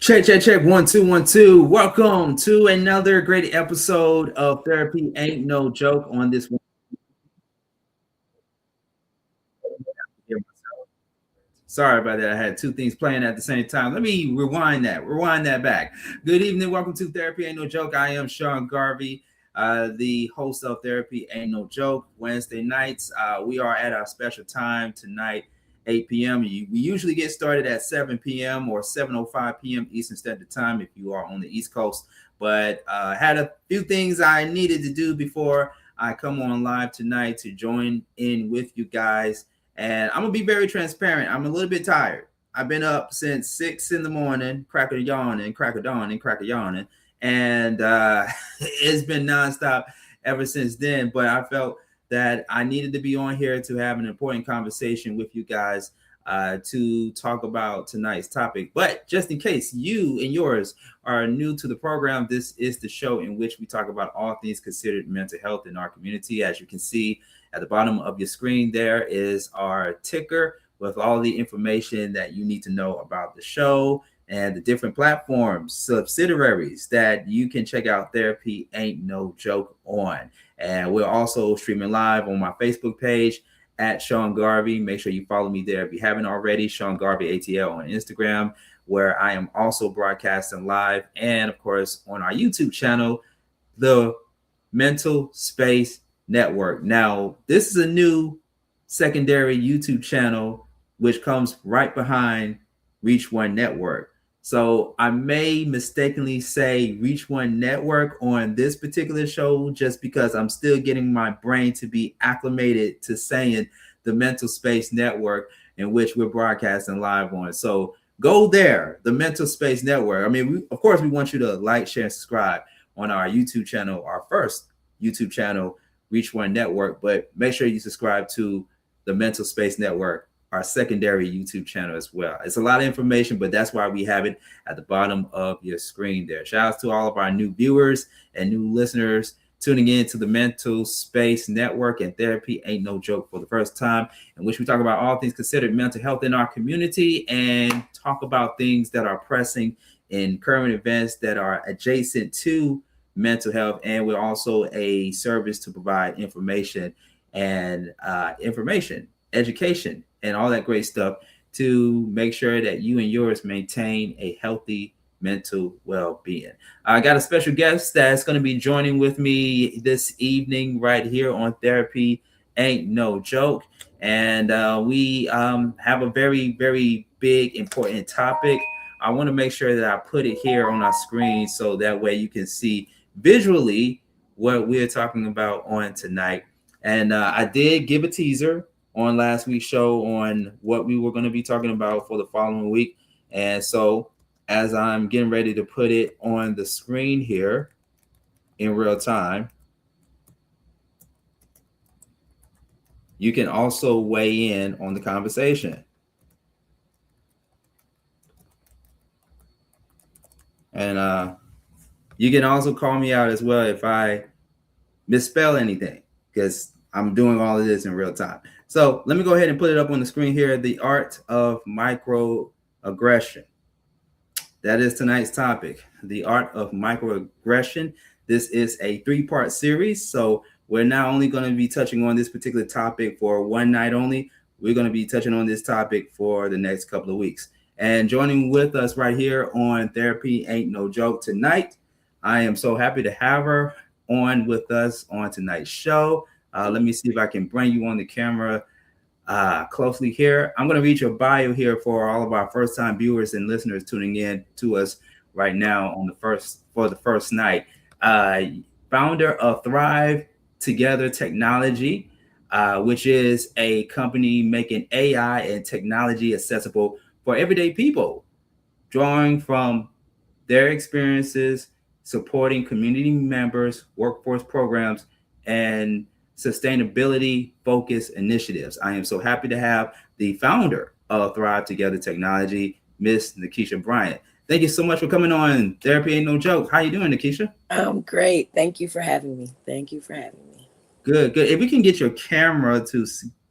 Check. 1 2 1 2. Welcome to another great episode of Therapy Ain't No Joke. On this one, sorry about that. I had two things playing at the same time. Let me rewind that back. Good evening. Welcome to Therapy Ain't No Joke. I am Sean Garvey, the host of Therapy Ain't No Joke. Wednesday nights, we are at our special time tonight, 8 p.m. We usually get started at 7 p.m. or 7:05 p.m. Eastern Standard Time if you are on the East Coast. But had a few things I needed to do before I come on live tonight to join in with you guys. And I'm gonna be very transparent. I'm a little bit tired. I've been up since 6 in the morning, crack of yawning, crack of dawning, crack of yawning, and it's been nonstop ever since then. But I felt that I needed to be on here to have an important conversation with you guys to talk about tonight's topic. But just in case you and yours are new to the program, this is the show in which we talk about all things considered mental health in our community. As you can see at the bottom of your screen, there is our ticker with all the information that you need to know about the show and the different platforms, subsidiaries that you can check out Therapy Ain't No Joke on. And we're also streaming live on my Facebook page at Sean Garvey. Make sure you follow me there if you haven't already. Sean Garvey ATL on Instagram, where I am also broadcasting live. And of course, on our YouTube channel, the Mental Space Network. Now, this is a new secondary YouTube channel, which comes right behind Reach One Network. So I may mistakenly say Reach One Network on this particular show just because I'm still getting my brain to be acclimated to saying the Mental Space Network, in which we're broadcasting live on. So go there, the Mental Space Network. I mean, of course, we want you to like, share, and subscribe on our YouTube channel, our first YouTube channel, Reach One Network, but make sure you subscribe to the Mental Space Network, our secondary YouTube channel as well. It's a lot of information, but that's why we have it at the bottom of your screen there. Shout out to all of our new viewers and new listeners tuning in to the Mental Space Network and Therapy Ain't No Joke for the first time, in which we talk about all things considered mental health in our community and talk about things that are pressing in current events that are adjacent to mental health. And we're also a service to provide information and education, and all that great stuff to make sure that you and yours maintain a healthy mental well-being. I got a special guest that's going to be joining with me this evening right here on Therapy Ain't No Joke. And we have a very, very big, important topic. I want to make sure that I put it here on our screen so that way you can see visually what we're talking about on tonight. And I did give a teaser on last week's show on what we were going to be talking about for the following week. And so as I'm getting ready to put it on the screen here in real time, you can also weigh in on the conversation. And you can also call me out as well if I misspell anything, because I'm doing all of this in real time. So let me go ahead and put it up on the screen here. The art of microaggression. That is tonight's topic, the art of microaggression. This is a 3-part series. So we're not only going to be touching on this particular topic for one night only, we're going to be touching on this topic for the next couple of weeks. And joining with us right here on Therapy Ain't No Joke tonight, I am so happy to have her on with us on tonight's show. Let me see if I can bring you on the camera closely here. I'm going to read your bio here for all of our first-time viewers and listeners tuning in to us right now on the first night. Founder of Thrive Together Technology, which is a company making AI and technology accessible for everyday people, drawing from their experiences, supporting community members, workforce programs, and sustainability focused initiatives. I am so happy to have the founder of Thrive Together Technology, Miss Nakesha Bryant. Thank you so much for coming on Therapy Ain't No Joke. How you doing, Nakesha? I'm great. Thank you for having me. Good. If we can get your camera to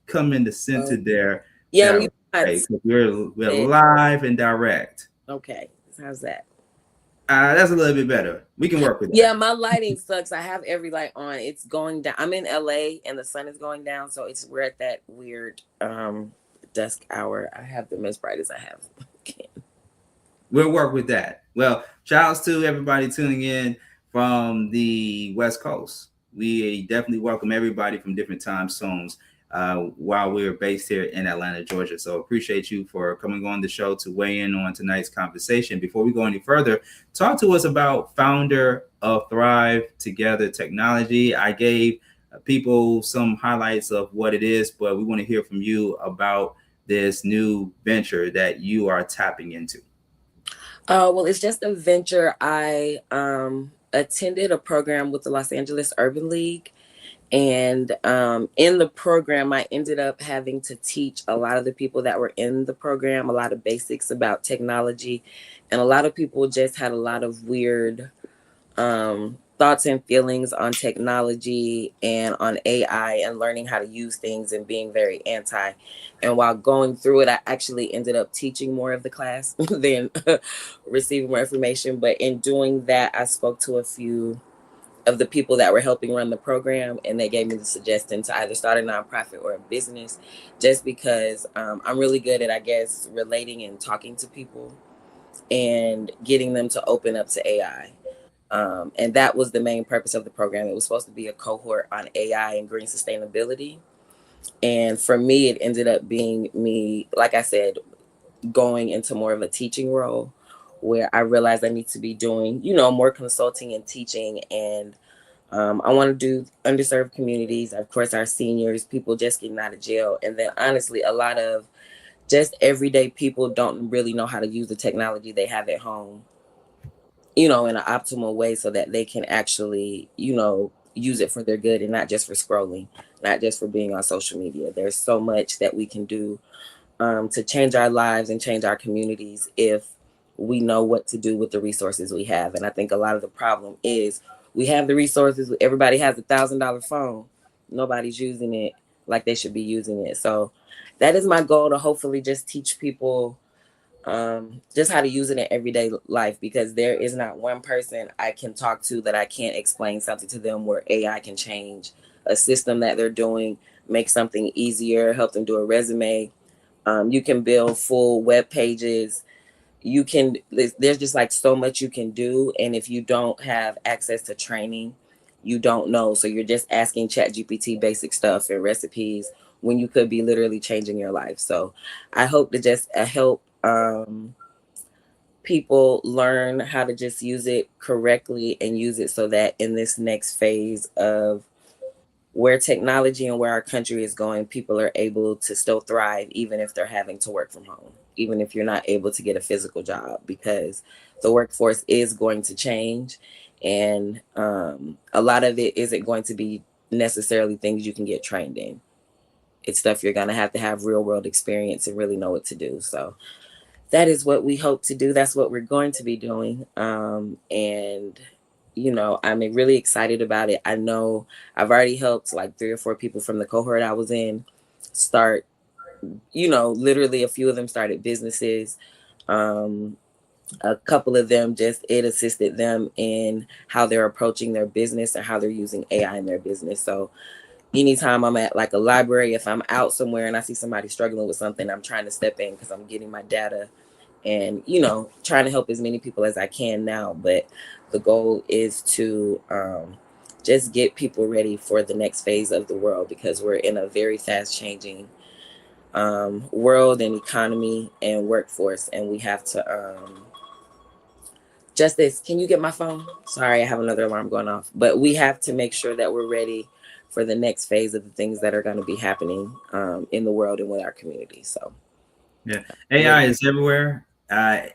come in the center there. Yeah, we're live and direct. Okay. How's that? That's a little bit better. We can work with that. Yeah, my lighting sucks. I have every light on. It's going down. I'm in LA and the sun is going down, so we're at that weird dusk hour. I have them as bright as I have. We'll work with that. Well, shout outs to everybody tuning in from the West Coast. We definitely welcome everybody from different time zones while we're based here in Atlanta, Georgia. So appreciate you for coming on the show to weigh in on tonight's conversation. Before we go any further, talk to us about founder of Thrive Together Technology. I gave people some highlights of what it is, but we want to hear from you about this new venture that you are tapping into. Well, it's just a venture. I attended a program with the Los Angeles Urban League. And in the program, I ended up having to teach a lot of the people that were in the program a lot of basics about technology. And a lot of people just had a lot of weird thoughts and feelings on technology and on AI and learning how to use things and being very anti. And while going through it, I actually ended up teaching more of the class than receiving more information. But in doing that, I spoke to a few of the people that were helping run the program, and they gave me the suggestion to either start a nonprofit or a business, just because I'm really good at, I guess, relating and talking to people and getting them to open up to AI. And that was the main purpose of the program. It was supposed to be a cohort on AI and green sustainability. And for me, it ended up being me, like I said, going into more of a teaching role where I realized I need to be doing, more consulting and teaching. And I want to do underserved communities, of course, our seniors, people just getting out of jail. And then honestly, a lot of just everyday people don't really know how to use the technology they have at home, in an optimal way so that they can actually, use it for their good and not just for scrolling, not just for being on social media. There's so much that we can do to change our lives and change our communities if we know what to do with the resources we have. And I think a lot of the problem is we have the resources. Everybody has $1,000 phone. Nobody's using it like they should be using it. So that is my goal, to hopefully just teach people just how to use it in everyday life, because there is not one person I can talk to that I can't explain something to them where AI can change a system that they're doing, make something easier, help them do a resume. You can build full web pages. There's just like so much you can do. And if you don't have access to training, you don't know. So you're just asking ChatGPT basic stuff and recipes when you could be literally changing your life. So I hope to just help people learn how to just use it correctly and use it so that in this next phase of where technology and where our country is going, people are able to still thrive, even if they're having to work from home, even if you're not able to get a physical job, because the workforce is going to change. And a lot of it isn't going to be necessarily things you can get trained in. It's stuff you're going to have real world experience and really know what to do. So that is what we hope to do. That's what we're going to be doing. And I'm really excited about it. I know I've already helped like 3 or 4 people from the cohort I was in start, literally a few of them started businesses. A couple of them it assisted them in how they're approaching their business and how they're using AI in their business. So anytime I'm at like a library, if I'm out somewhere and I see somebody struggling with something, I'm trying to step in because I'm getting my data and trying to help as many people as I can now. But the goal is to just get people ready for the next phase of the world, because we're in a very fast changing world and economy and workforce, and we have to Justice, can you get my phone? Sorry, I have another alarm going off. But we have to make sure that we're ready for the next phase of the things that are going to be happening in the world and with our community. So yeah, AI is everywhere.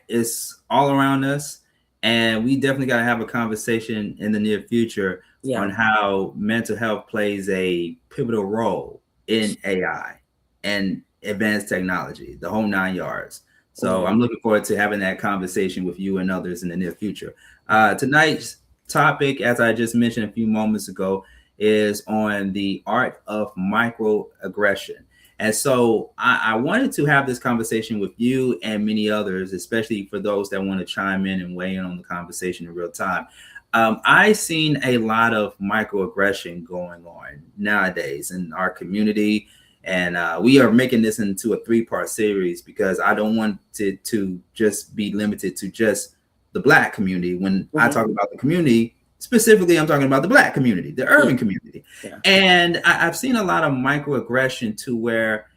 It's all around us, and we definitely got to have a conversation in the near future on how mental health plays a pivotal role in AI and advanced technology, the whole 9 yards. So I'm looking forward to having that conversation with you and others in the near future. Tonight's topic, as I just mentioned a few moments ago, is on the art of microaggression. And so I wanted to have this conversation with you and many others, especially for those that want to chime in and weigh in on the conversation in real time. I've seen a lot of microaggression going on nowadays in our community. And we are making this into a 3-part series because I don't want it to just be limited to just the Black community. When I talk about the community, specifically, I'm talking about the Black community, the urban community. Yeah. And I've seen a lot of microaggression to where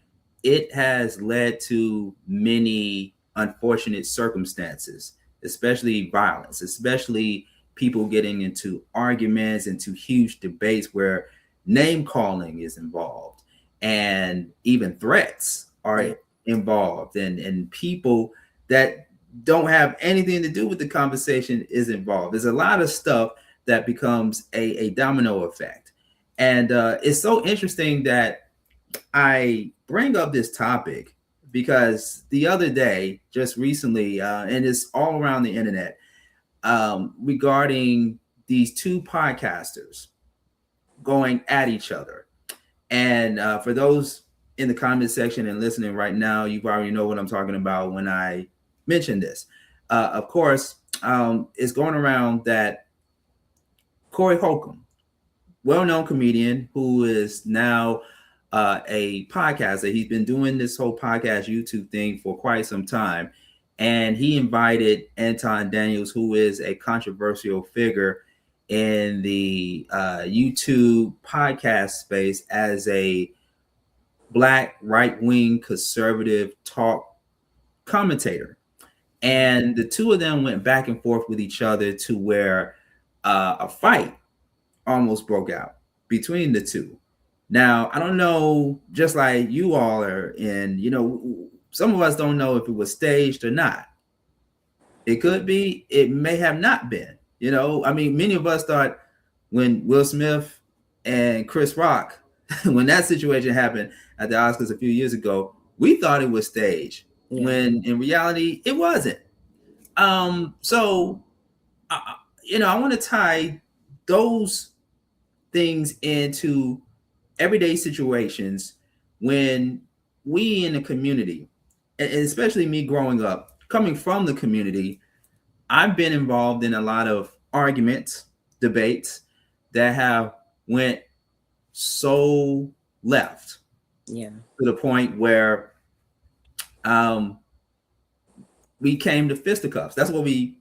it has led to many unfortunate circumstances, especially violence, especially people getting into arguments, into huge debates where name calling is involved and even threats are involved, and people that don't have anything to do with the conversation is involved. There's a lot of stuff that becomes a domino effect. And it's so interesting that I bring up this topic because the other day, just recently, and it's all around the internet, regarding these 2 podcasters going at each other. And for those in the comment section and listening right now, you already know what I'm talking about when I mention this. Of course, it's going around that Corey Holcomb, well-known comedian who is now a podcaster. He's been doing this whole podcast YouTube thing for quite some time. And he invited Anton Daniels, who is a controversial figure in the YouTube podcast space, as a Black right-wing conservative talk commentator. And the 2 of them went back and forth with each other to where a fight almost broke out between the 2. Now, I don't know, just like you all are in, some of us don't know if it was staged or not. It could be, it may have not been. I mean, many of us thought when Will Smith and Chris Rock, when that situation happened at the Oscars a few years ago, we thought it was staged, when in reality it wasn't. So, I want to tie those things into everyday situations when we in the community, and especially me growing up, coming from the community, I've been involved in a lot of arguments, debates that have went so left, to the point where we came to fisticuffs. That's what we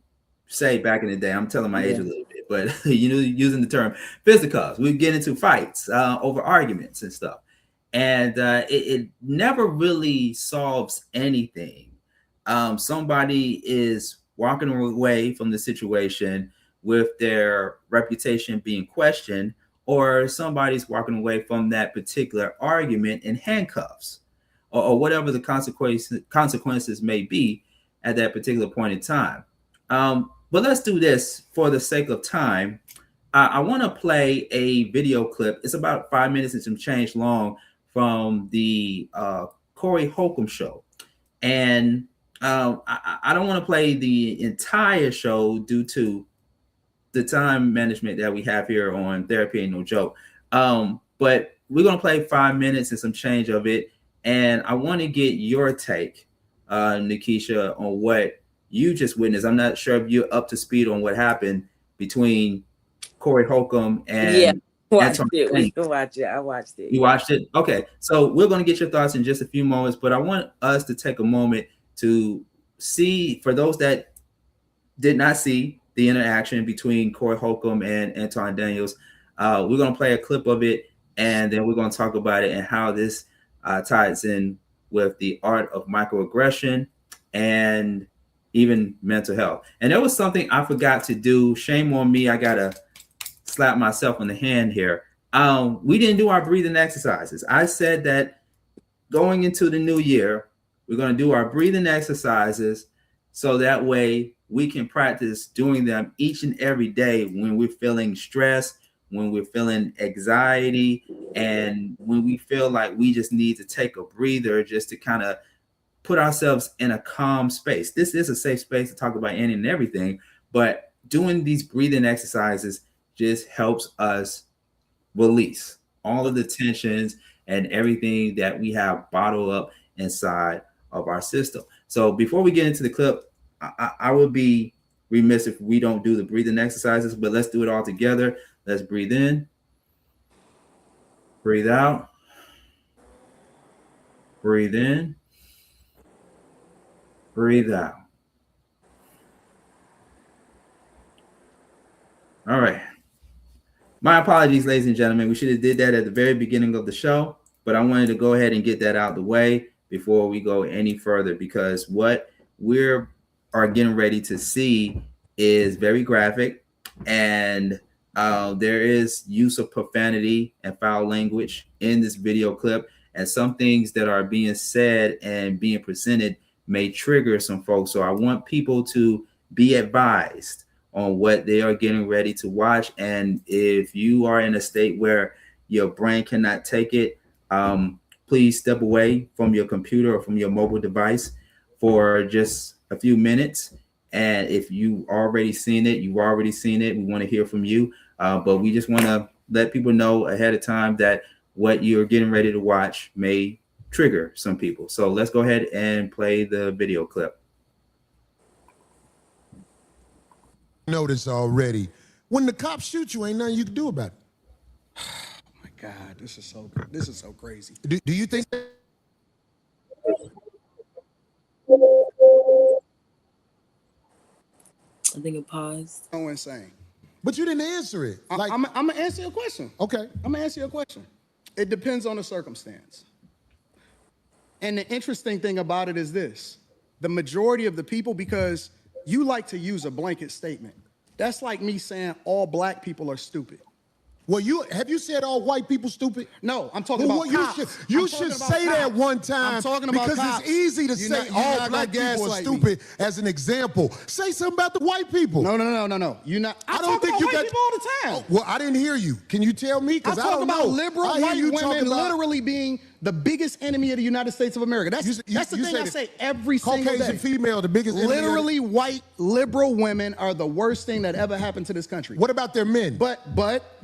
say back in the day. I'm telling my age a little bit, but using the term fisticuffs, we get into fights over arguments and stuff, and it never really solves anything. Somebody is walking away from the situation with their reputation being questioned, or somebody's walking away from that particular argument in handcuffs, or whatever the consequences may be at that particular point in time. But let's do this for the sake of time. I want to play a video clip. It's about 5 minutes and some change long from the Corey Holcomb show. And I don't want to play the entire show due to the time management that we have here on Therapy Ain't No Joke. But we're going to play 5 minutes and some change of it. And I want to get your take, Nakesha, on what you just witnessed. I'm not sure if you're up to speed on what happened between Corey Holcomb and watched it. We can watch it. I watched it. You watched it? Okay. So we're going to get your thoughts in just a few moments, but I want us to take a moment to see, for those that did not see the interaction between Corey Holcomb and Anton Daniels, we're going to play a clip of it, and then we're going to talk about it and how this ties in with the art of microaggression and even mental health. And there was something I forgot to do. Shame on me. I got to slap myself on the hand here. We didn't do our breathing exercises. I said that going into the new year, we're going to do our breathing exercises so that way we can practice doing them each and every day when we're feeling stress, when we're feeling anxiety, and when we feel like we just need to take a breather just to kind of put ourselves in a calm space. This is a safe space to talk about any and everything, but doing these breathing exercises just helps us release all of the tensions and everything that we have bottled up inside of our system. So before we get into the clip, I would be remiss if we don't do the breathing exercises, but let's do it all together. Let's breathe in, breathe out, breathe in, breathe out. All right. My apologies, ladies and gentlemen. We should have did that at the very beginning of the show, but I wanted to go ahead and get that out of the way before we go any further, because what we're are getting ready to see is very graphic, and there is use of profanity and foul language in this video clip, and some things that are being said and being presented may trigger some folks. So I want people to be advised on what they are getting ready to watch. And if you are in a state where your brain cannot take it, please step away from your computer or from your mobile device for just a few minutes. And if you already seen it, you've already seen it. We want to hear from you. But we just want to let people know ahead of time that what you're getting ready to watch may trigger some people. So let's go ahead and play the video clip. Notice already, when the cops shoot you, ain't nothing you can do about it. Oh my God, this is so crazy. Do you think? I think it paused. So insane. But you didn't answer it. Like, I'm gonna answer your question. Okay. I'm gonna answer your question. It depends on the circumstance. And the interesting thing about it is this: the majority of the people, because you like to use a blanket statement. That's like me saying all black people are stupid. Well, have you said all white people stupid? No, I'm talking about cops. You should say that one time. I'm talking about because cops. it's easy to say all black people are stupid as an example. Say something about the white people. No. You're not. I don't think you got people all the time. Oh, well, I didn't hear you. Can you tell me? Because I don't know. I talk about liberal white women literally being the biggest enemy of the United States of America. That's the thing I say every single day. Caucasian female, the biggest enemy. Literally, white liberal women are the worst thing that ever happened to this country. What about their men? But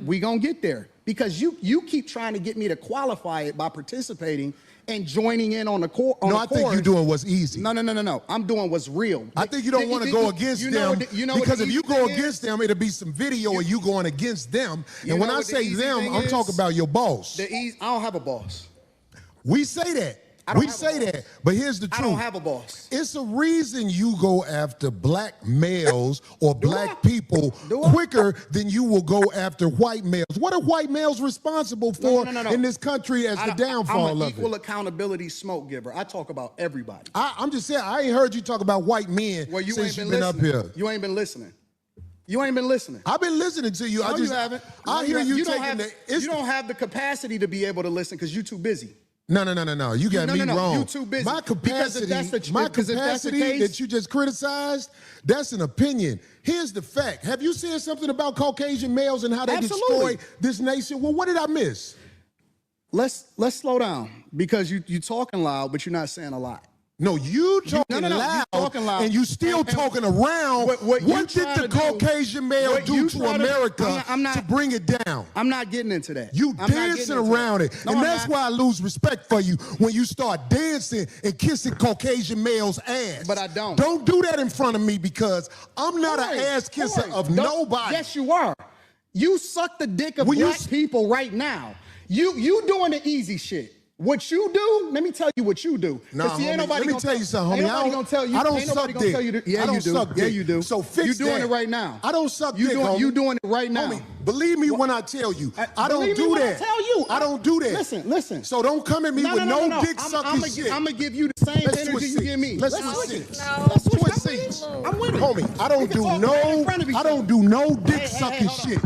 we gonna get there, because you keep trying to get me to qualify it by participating and joining in on the core. No, I think you're doing what's easy. No. I'm doing what's real. I think you don't want to go against them, because if you go against them, it'll be some video of you going against them. And when I say them, I'm talking about your boss. I don't have a boss. We say that. We say that, but here's the truth. I don't have a boss. It's a reason you go after black males or black people quicker than you will go after white males. What are white males responsible for in this country as the downfall of it? I'm an equal accountability smoke giver. I talk about everybody. I'm just saying, I ain't heard you talk about white men since you've been up here. You ain't been listening. You ain't been listening. I've been listening to you. No, you haven't. I hear you taking the... You don't have the capacity to be able to listen because you're too busy. No. You got me wrong. You too busy. My capacity that you just criticized, that's an opinion. Here's the fact. Have you said something about Caucasian males and how they destroy this nation? Well, what did I miss? Let's slow down, because you talking loud, but you're not saying a lot. No, you talking loud, and you still talking around. What did the Caucasian male do to America to bring it down? I'm not getting into that. You dancing around it. And that's why I lose respect for you when you start dancing and kissing Caucasian males' ass. But I don't. Don't do that in front of me, because I'm not an ass kisser of nobody. Yes, you are. You suck the dick of black people right now. You doing the easy shit. What you do, let me tell you what you do. Nah, let me tell you something, homie. I don't suck dick. Yeah, you do. Yeah, you do. So fix that. You doing it right now. I don't suck dick, homie. You doing it right now. Homie, believe me when I tell you. I don't do that. I tell you. I don't do that. Listen. So don't come at me with no dick sucking shit. I'm going to give you the same energy you give me. Let's switch seats. Let's switch seats. I'm with it. Homie, I don't do no dick sucking shit.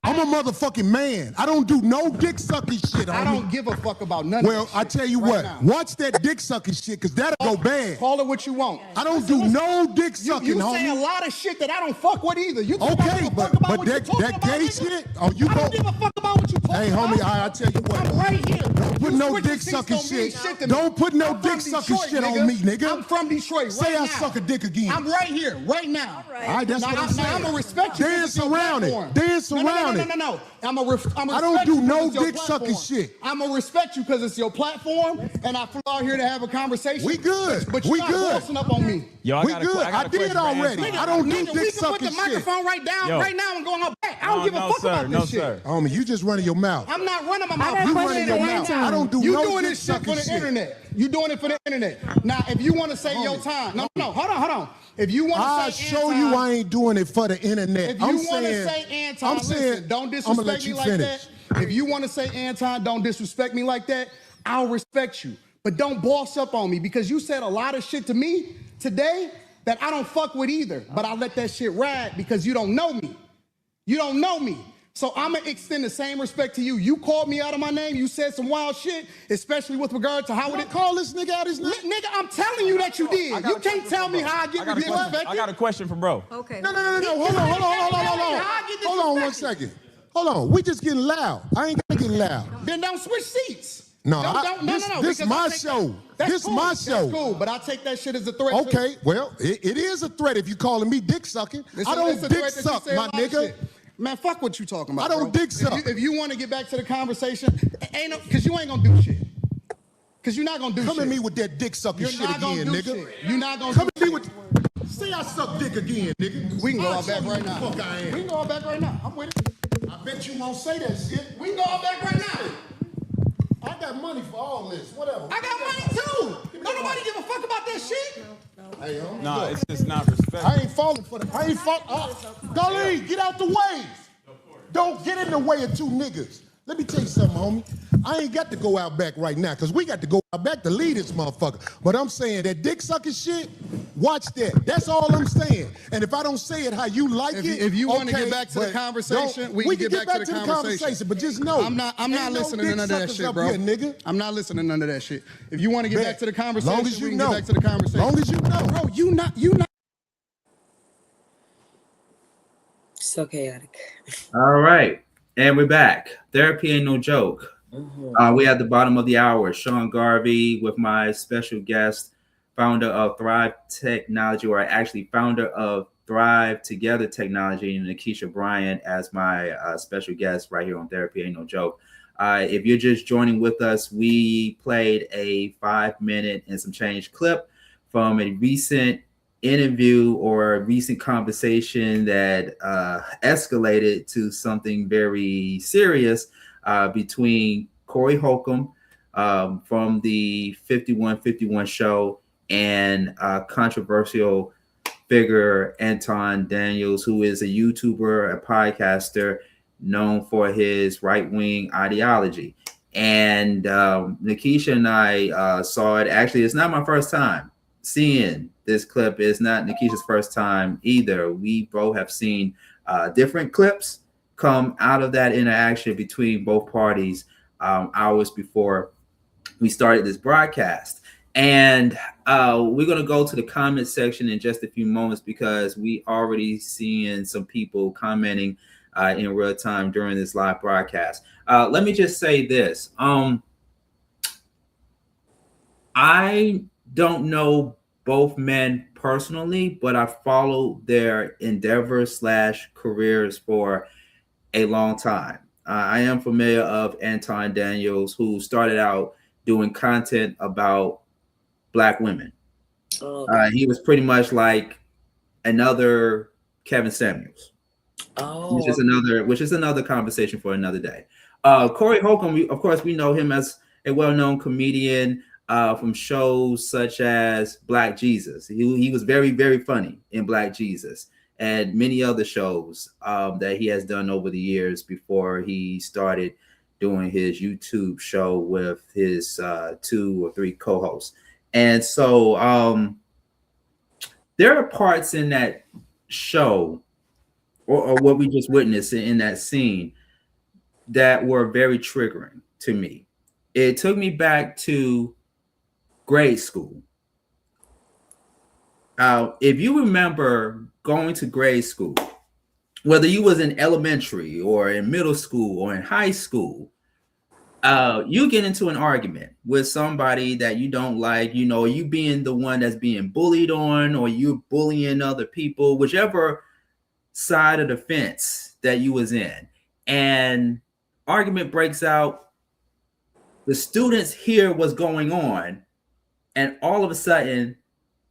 I'm a motherfucking man. I don't do no dick sucking shit, homie. I don't give a fuck about none of that shit. I tell you what, watch that dick sucking shit, because that'll go bad. Call it what you want. I don't do no dick sucking, homie. You say a lot of shit that I don't fuck with either. Okay, but that gay shit, I don't give a fuck about what you talking about. Hey, homie, I tell you what. I'm right here. Don't put no dick sucking shit. Don't put no dick sucking shit on me, nigga. I'm from Detroit right now. Say I suck a dick again. I'm right here, right now. All right, that's what I'm saying. I'm going to respect you. Dance around it. Dance around it. No. I don't do no dick sucking shit. I'm gonna respect you because it's your platform, and I flew out here to have a conversation. We good. But you're not bossing up on me. Yo, We good. I did already. I don't do dick sucking We can put the microphone right now and go on her back. I don't give a fuck about this shit. Homie, you just running your mouth. I'm not running my mouth. You running your mouth. I don't do no doing dick this shit for sucking the shit. internet. You doing it for the internet. Now, if you want to say your time, no, hold on. If you want I'll to say show you I ain't doing it for the internet. If you want to say Anton, listen, don't disrespect me like that. If you want to say Anton, don't disrespect me like that, I'll respect you. But don't boss up on me because you said a lot of shit to me today that I don't fuck with either. But I let that shit ride because you don't know me. You don't know me. So I'm going to extend the same respect to you. You called me out of my name. You said some wild shit, especially with regard to how it call this nigga out his name. Nigga, I'm telling you that you did. You can't tell me how I get disrespected. I got a question for bro. Okay. No. Hold on 1 second. Hold on. We just getting loud. I ain't gonna get loud. Then don't switch seats. No, No. This my show. This my show. That's cool, but I take that shit as a threat. Okay, well, it is a threat if you calling me dick sucking. I don't dick suck, my nigga. Man, fuck what you talking about. I don't dick suck. If you want to get back to the conversation, because you ain't gonna do shit. Because you're not gonna do shit. Come at me with that dick sucking shit again, nigga. You're not gonna Come do at me shit. with. See, I suck dick again, nigga. We can go I'll out back show right you now. who the fuck I am. We can go out back right now. I'm with it. I bet you won't say that shit. We can go out back right now. I got money for all this. Whatever. I got money too. Don't nobody give a fuck about that shit. Hey, No, it's just not respect. I ain't falling for that. I ain't falling. Golly, get out the way. Don't get in the way of two niggas. Let me tell you something, homie. I ain't got to go out back right now because we got to go out back to lead this motherfucker. But I'm saying that dick sucking shit, watch that. That's all I'm saying. And if I don't say it how you like it, if you want to okay, get back to the but conversation, we can get back to the conversation. But just know, I'm not ain't listening to dick none of that suckers shit, up bro. here, nigga. I'm not listening to none of that shit. If you want to get back to the conversation, long as you we can know. get back to the conversation. Long as you know. Bro, you not. So chaotic. All right. And we're back. Therapy ain't no joke. We at the bottom of the hour. Sean Garvey with my special guest, founder of Thrive Technology, or actually founder of Thrive Together Technology, and Nakesha Bryant as my special guest right here on Therapy Ain't No Joke. If you're just joining with us, we played a 5-minute and some change clip from a recent interview or a recent conversation that escalated to something very serious between Corey Holcomb from the 5151 show and controversial figure Anton Daniels, who is a YouTuber, a podcaster known for his right-wing ideology. And Nakesha and I saw it. Actually, it's not my first time seeing this clip. Is not Nakesha's first time either. We both have seen different clips come out of that interaction between both parties hours before we started this broadcast. And we're going to go to the comment section in just a few moments because we already seeing some people commenting in real time during this live broadcast. Let me just say this. I don't know both men personally, but I followed their endeavors / careers for a long time. I am familiar of Anton Daniels, who started out doing content about Black women. He was pretty much like another Kevin Samuels, which is another conversation for another day. Corey Holcomb, of course, we know him as a well-known comedian from shows such as Black Jesus. He was very, very funny in Black Jesus and many other shows that he has done over the years before he started doing his YouTube show with his 2 or 3 co-hosts. And so there are parts in that show or what we just witnessed in that scene that were very triggering to me. It took me back to grade school. If you remember going to grade school, whether you was in elementary or in middle school or in high school, you get into an argument with somebody that you don't like, you being the one that's being bullied on, or you bullying other people, whichever side of the fence that you was in, and argument breaks out. The students hear what's going on, and all of a sudden,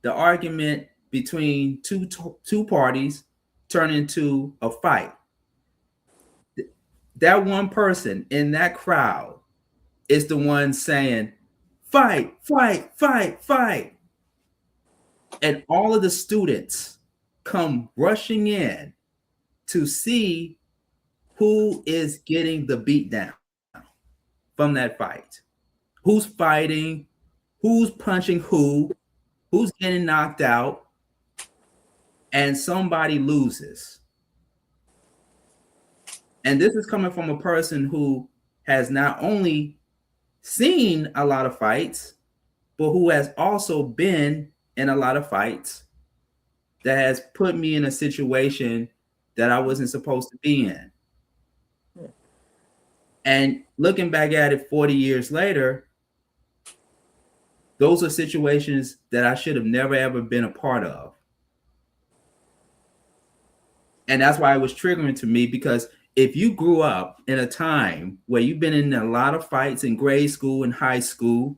the argument between two parties turn into a fight. That one person in that crowd is the one saying, "Fight, fight, fight, fight." And all of the students come rushing in to see who is getting the beat down from that fight. Who's fighting, who's punching who's getting knocked out, and somebody loses. And this is coming from a person who has not only seen a lot of fights, but who has also been in a lot of fights that has put me in a situation that I wasn't supposed to be in. And looking back at it 40 years later, those are situations that I should have never ever been a part of. And that's why it was triggering to me, because if you grew up in a time where you've been in a lot of fights in grade school and high school,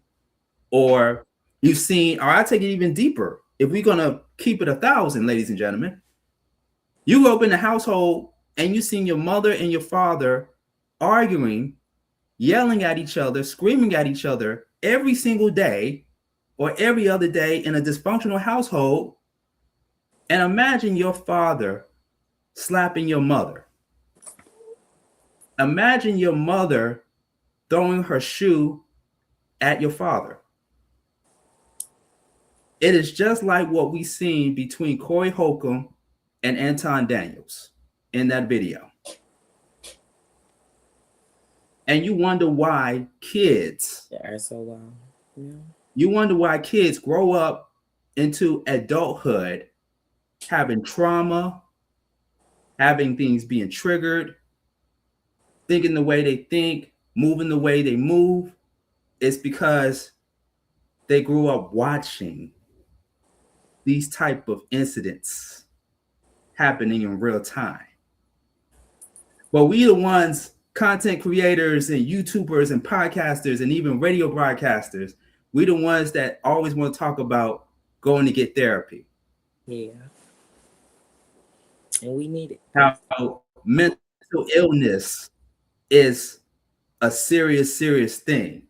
or you've seen, or I take it even deeper, if we're going to keep it 1,000, ladies and gentlemen, you grew up in a household and you've seen your mother and your father arguing, yelling at each other, screaming at each other every single day or every other day in a dysfunctional household. And imagine your father slapping your mother. Imagine your mother throwing her shoe at your father. It is just like what we seen between Corey Holcomb and Anton Daniels in that video. And you wonder why kids, you wonder why kids grow up into adulthood having trauma, having things being triggered, thinking the way they think, moving the way they move. It's because they grew up watching these type of incidents happening in real time. But we the ones, content creators and YouTubers and podcasters and even radio broadcasters, we the ones that always want to talk about going to get therapy. Yeah. And we need it. How mental illness is a serious, serious thing.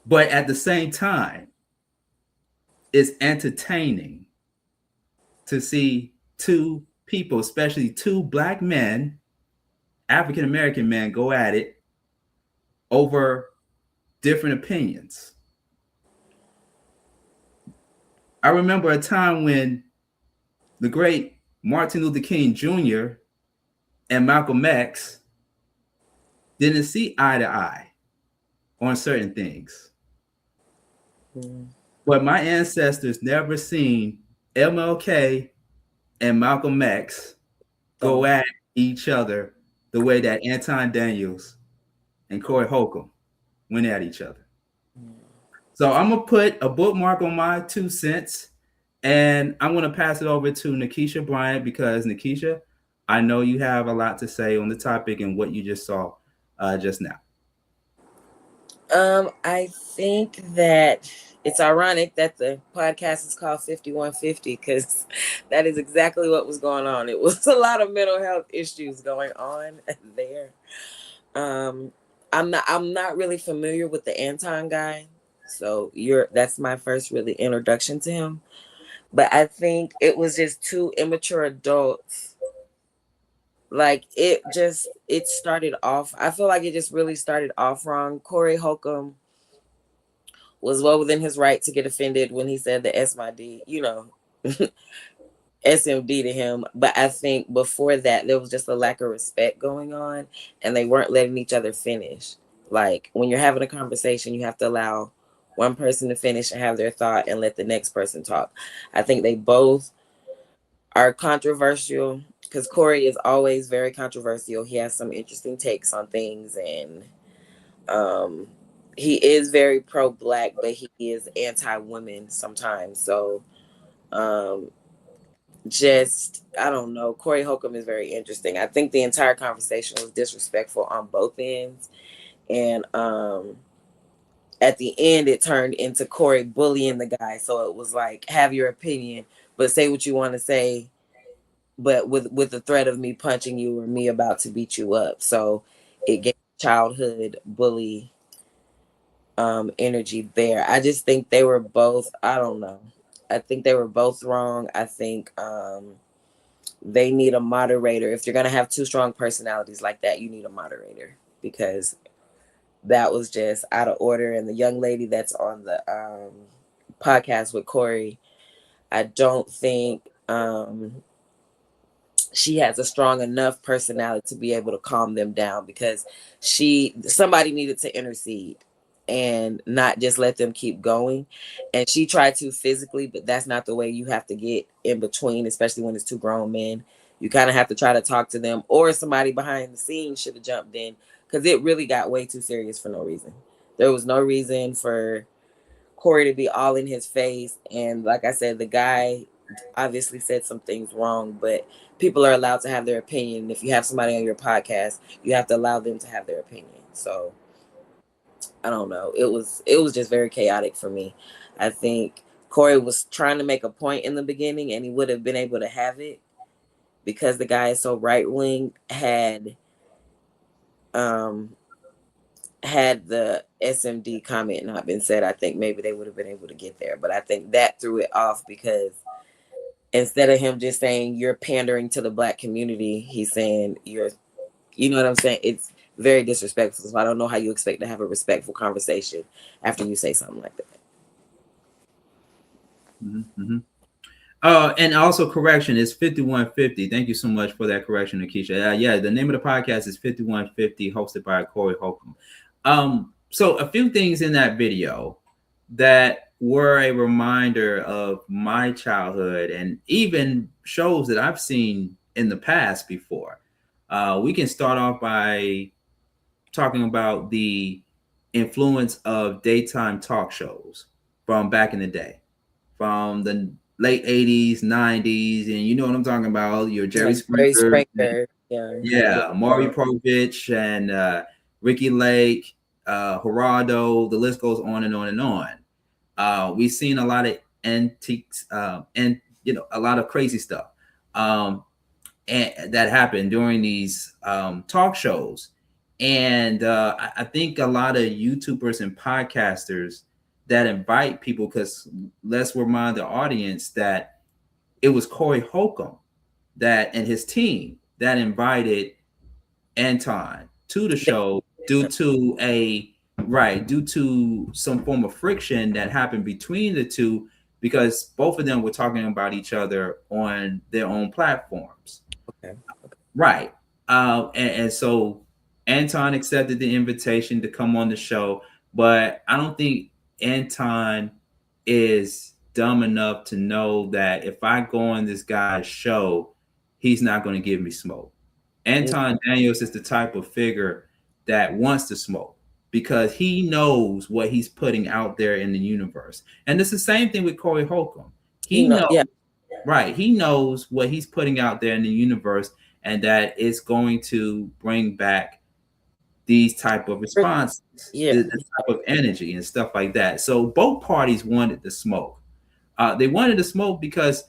But at the same time, it's entertaining to see two people, especially two Black men, African-American men, go at it over different opinions. I remember a time when the great Martin Luther King Jr. and Malcolm X didn't see eye to eye on certain things. But my ancestors never seen MLK and Malcolm X go at each other the way that Anton Daniels and Corey Holcomb went at each other. So I'm going to put a bookmark on my 2 cents, and I'm going to pass it over to Nakesha Bryant, because Nakesha, I know you have a lot to say on the topic and what you just saw just now. I think that it's ironic that the podcast is called 5150, because that is exactly what was going on. It was a lot of mental health issues going on there. I'm not really familiar with the Anton guy, so that's my first really introduction to him. But I think it was just two immature adults. Like it started off, I feel like it just really started off wrong. Corey Holcomb was well within his right to get offended when he said the SMD, SMD to him. But I think before that, there was just a lack of respect going on, and they weren't letting each other finish. Like when you're having a conversation, you have to allow one person to finish and have their thought and let the next person talk. I think they both are controversial, because Corey is always very controversial. He has some interesting takes on things, and he is very pro-Black, but he is anti-women sometimes. So just, I don't know. Corey Holcomb is very interesting. I think the entire conversation was disrespectful on both ends. And at the end, it turned into Corey bullying the guy. So it was like, have your opinion, but say what you want to say, but with the threat of me punching you or me about to beat you up. So it gave childhood bully energy there. I just think they were both, I don't know. I think they were both wrong. I think they need a moderator. If you're gonna have two strong personalities like that, you need a moderator, because that was just out of order. And the young lady that's on the podcast with Corey, I don't think she has a strong enough personality to be able to calm them down, because somebody needed to intercede and not just let them keep going. And she tried to physically, but that's not the way you have to get in between, especially when it's two grown men. You kind of have to try to talk to them, or somebody behind the scenes should have jumped in, because it really got way too serious for no reason. There was no reason for Corey to be all in his face. And like I said, the guy obviously said some things wrong, but people are allowed to have their opinion. If you have somebody on your podcast, you have to allow them to have their opinion. So I don't know. It was just very chaotic for me. I think Corey was trying to make a point in the beginning, and he would have been able to have it, because the guy is so right wing. Had the SMD comment not been said, I think maybe they would have been able to get there. But I think that threw it off, because instead of him just saying you're pandering to the Black community, he's saying you know what I'm saying? It's very disrespectful. So I don't know how you expect to have a respectful conversation after you say something like that. Mm-hmm. And also correction is 5150. Thank you so much for that correction, Nakesha. Yeah, the name of the podcast is 5150, hosted by Corey Holcomb. So a few things in that video that were a reminder of my childhood, and even shows that I've seen in the past before. We can start off by talking about the influence of daytime talk shows from back in the day, from the late 80s, 90s, and you know what I'm talking about, your Jerry Springer. Yeah, Maury Povich and Ricky Lake, Gerardo, the list goes on and on and on. We've seen a lot of antiques and a lot of crazy stuff and that happened during these talk shows. And I think a lot of YouTubers and podcasters that invite people, because let's remind the audience that it was Corey Holcomb and his team that invited Anton to the show due to some form of friction that happened between the two, because both of them were talking about each other on their own platforms. Okay. Right. And so Anton accepted the invitation to come on the show, but I don't think Anton is dumb enough to know that if I go on this guy's show, he's not going to give me smoke. Anton Daniels is the type of figure that wants to smoke, because he knows what he's putting out there in the universe. And it's the same thing with Corey Holcomb. He knows, right? He knows what he's putting out there in the universe, and that it's going to bring back these type of responses, this type of energy and stuff like that. So both parties wanted the smoke. They wanted the smoke because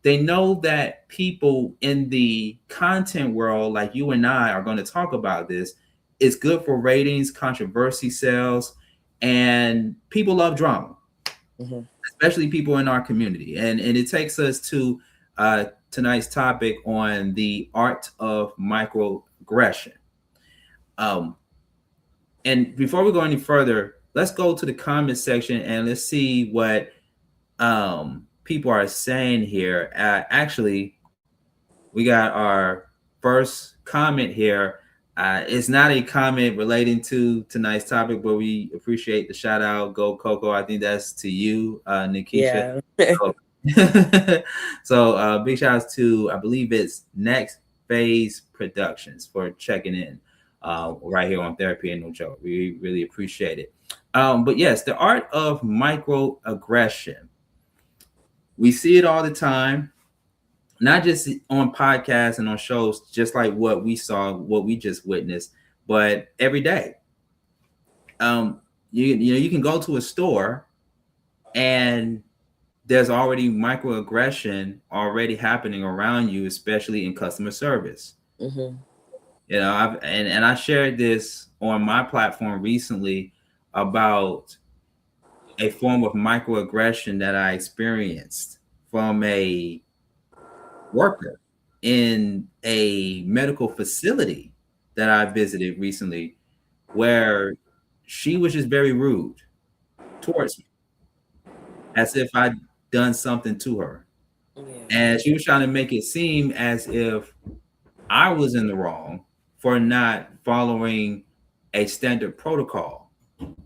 they know that people in the content world, like you and I, are going to talk about this. It's good for ratings, controversy sells, and people love drama, especially people in our community. And it takes us to tonight's topic on the art of microaggression. And before we go any further, let's go to the comment section and let's see what people are saying here. Actually, we got our first comment here. It's not a comment relating to tonight's topic, but we appreciate the shout out. Go Coco. I think that's to you, Nakesha. Yeah. So big shout out to, I believe it's Next Phase Productions, for checking in right here on Therapy Ain't No Joke. We really appreciate it. But yes, the art of microaggression. We see it all the time. not just on podcasts and on shows, just like what we saw, what we just witnessed, but every day. You can go to a store and there's already microaggression already happening around you, especially in customer service. Mm-hmm. And I shared this on my platform recently about a form of microaggression that I experienced from a worker in a medical facility that I visited recently, where she was just very rude towards me, as if I'd done something to her. Yeah. And she was trying to make it seem as if I was in the wrong for not following a standard protocol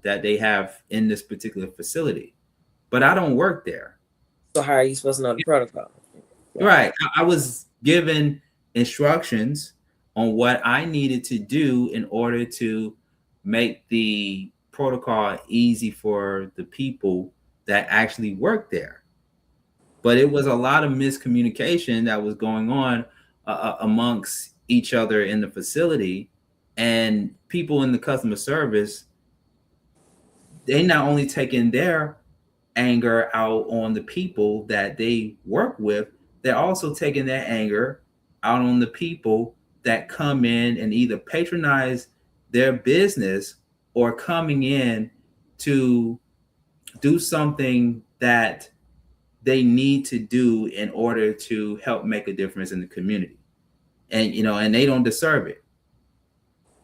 that they have in this particular facility. But I don't work there. So how are you supposed to know the protocol? Right. I was given instructions on what I needed to do in order to make the protocol easy for the people that actually work there. But it was a lot of miscommunication that was going on amongst each other in the facility, and people in the customer service. They not only taking their anger out on the people that they work with, they're also taking their anger out on the people that come in and either patronize their business or coming in to do something that they need to do in order to help make a difference in the community. And they don't deserve it.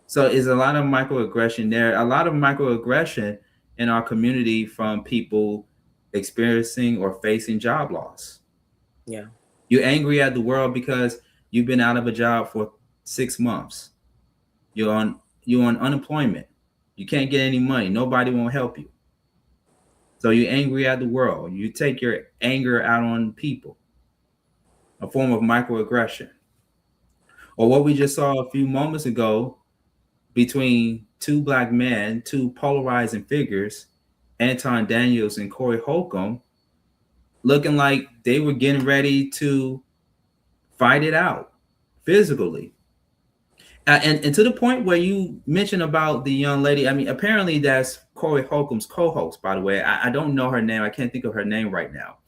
So it's a lot of microaggression there, a lot of microaggression in our community from people experiencing or facing job loss. Yeah. You're angry at the world because you've been out of a job for 6 months. You're on unemployment. You can't get any money. Nobody won't help you. So you're angry at the world. You take your anger out on people, a form of microaggression. Or what we just saw a few moments ago between two black men, two polarizing figures, Anton Daniels and Corey Holcomb, looking like they were getting ready to fight it out physically. And to the point where you mentioned about the young lady, I mean, apparently that's Corey Holcomb's co-host, by the way. I don't know her name. I can't think of her name right now.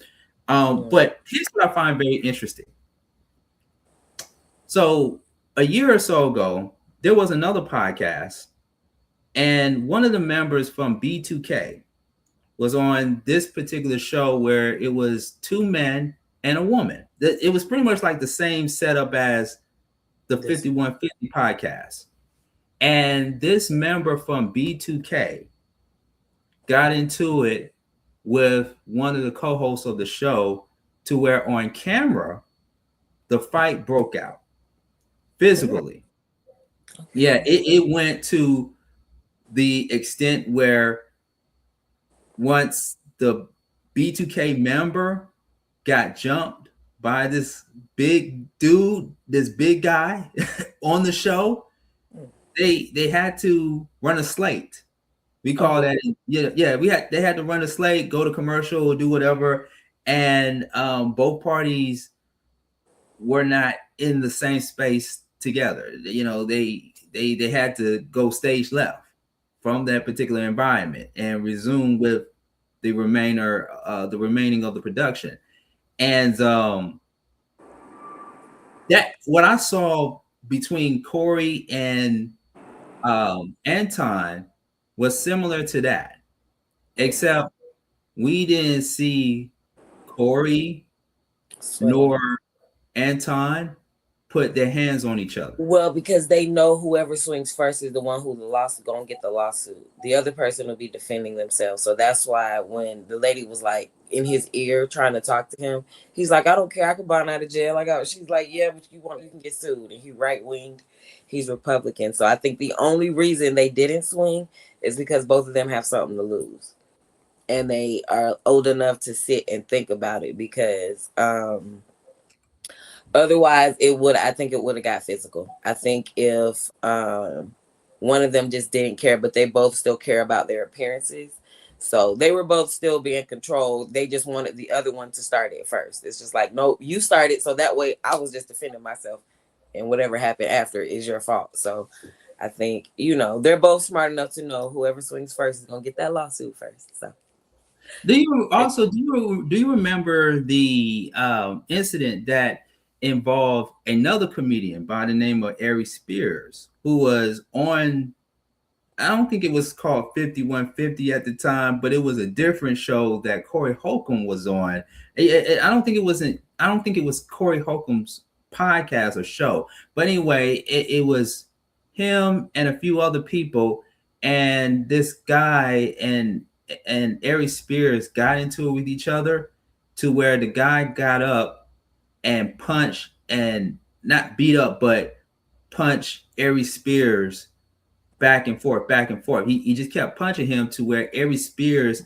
But here's what I find very interesting. So a year or so ago, there was another podcast, and one of the members from B2K was on this particular show where it was two men and a woman. It was pretty much like the same setup as the 5150 podcast. And this member from B2K got into it with one of the co-hosts of the show, to where on camera, the fight broke out physically. Yeah, it went to the extent where once the B2K member got jumped by this big dude, this big guy on the show, they had to run a slate. We call that, they had to run a slate, go to commercial, or do whatever. And both parties were not in the same space together. They had to go stage left from that particular environment and resume with the remaining of the production. And that what I saw between Corey and Anton was similar to that, except we didn't see Corey nor Anton put their hands on each other. Well, because they know whoever swings first is the one who the lawsuit gonna get the lawsuit. The other person will be defending themselves. So that's why when the lady was like in his ear trying to talk to him, he's like, "I don't care. I can bond out of jail." She's like, "Yeah, but you can get sued." And he right winged. He's Republican. So I think the only reason they didn't swing is because both of them have something to lose, and they are old enough to sit and think about it. Because otherwise, I think it would have got physical. I think if one of them just didn't care, but they both still care about their appearances. So they were both still being controlled. They just wanted the other one to start it first. It's just like, no, you started. So that way I was just defending myself. And whatever happened after is your fault. So I think, they're both smart enough to know whoever swings first is going to get that lawsuit first. So. Do you remember the incident that involved another comedian by the name of Ari Spears, who was on, I don't think it was called 5150 at the time, but it was a different show that Corey Holcomb was on. I don't think it was Corey Holcomb's podcast or show, but anyway, it was him and a few other people, and this guy and Ari Spears got into it with each other to where the guy got up and punched, and not beat up, but punched Ari Spears back and forth, back and forth. He just kept punching him to where Ari Spears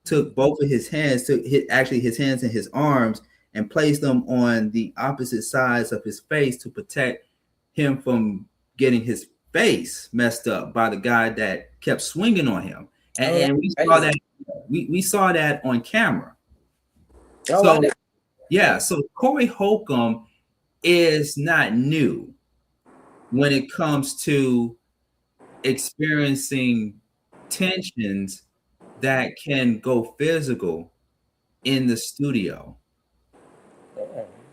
took both of his hands, his hands and his arms, and placed them on the opposite sides of his face to protect him from getting his face messed up by the guy that kept swinging on him. And we saw that on camera. So Corey Holcomb is not new when it comes to experiencing tensions that can go physical in the studio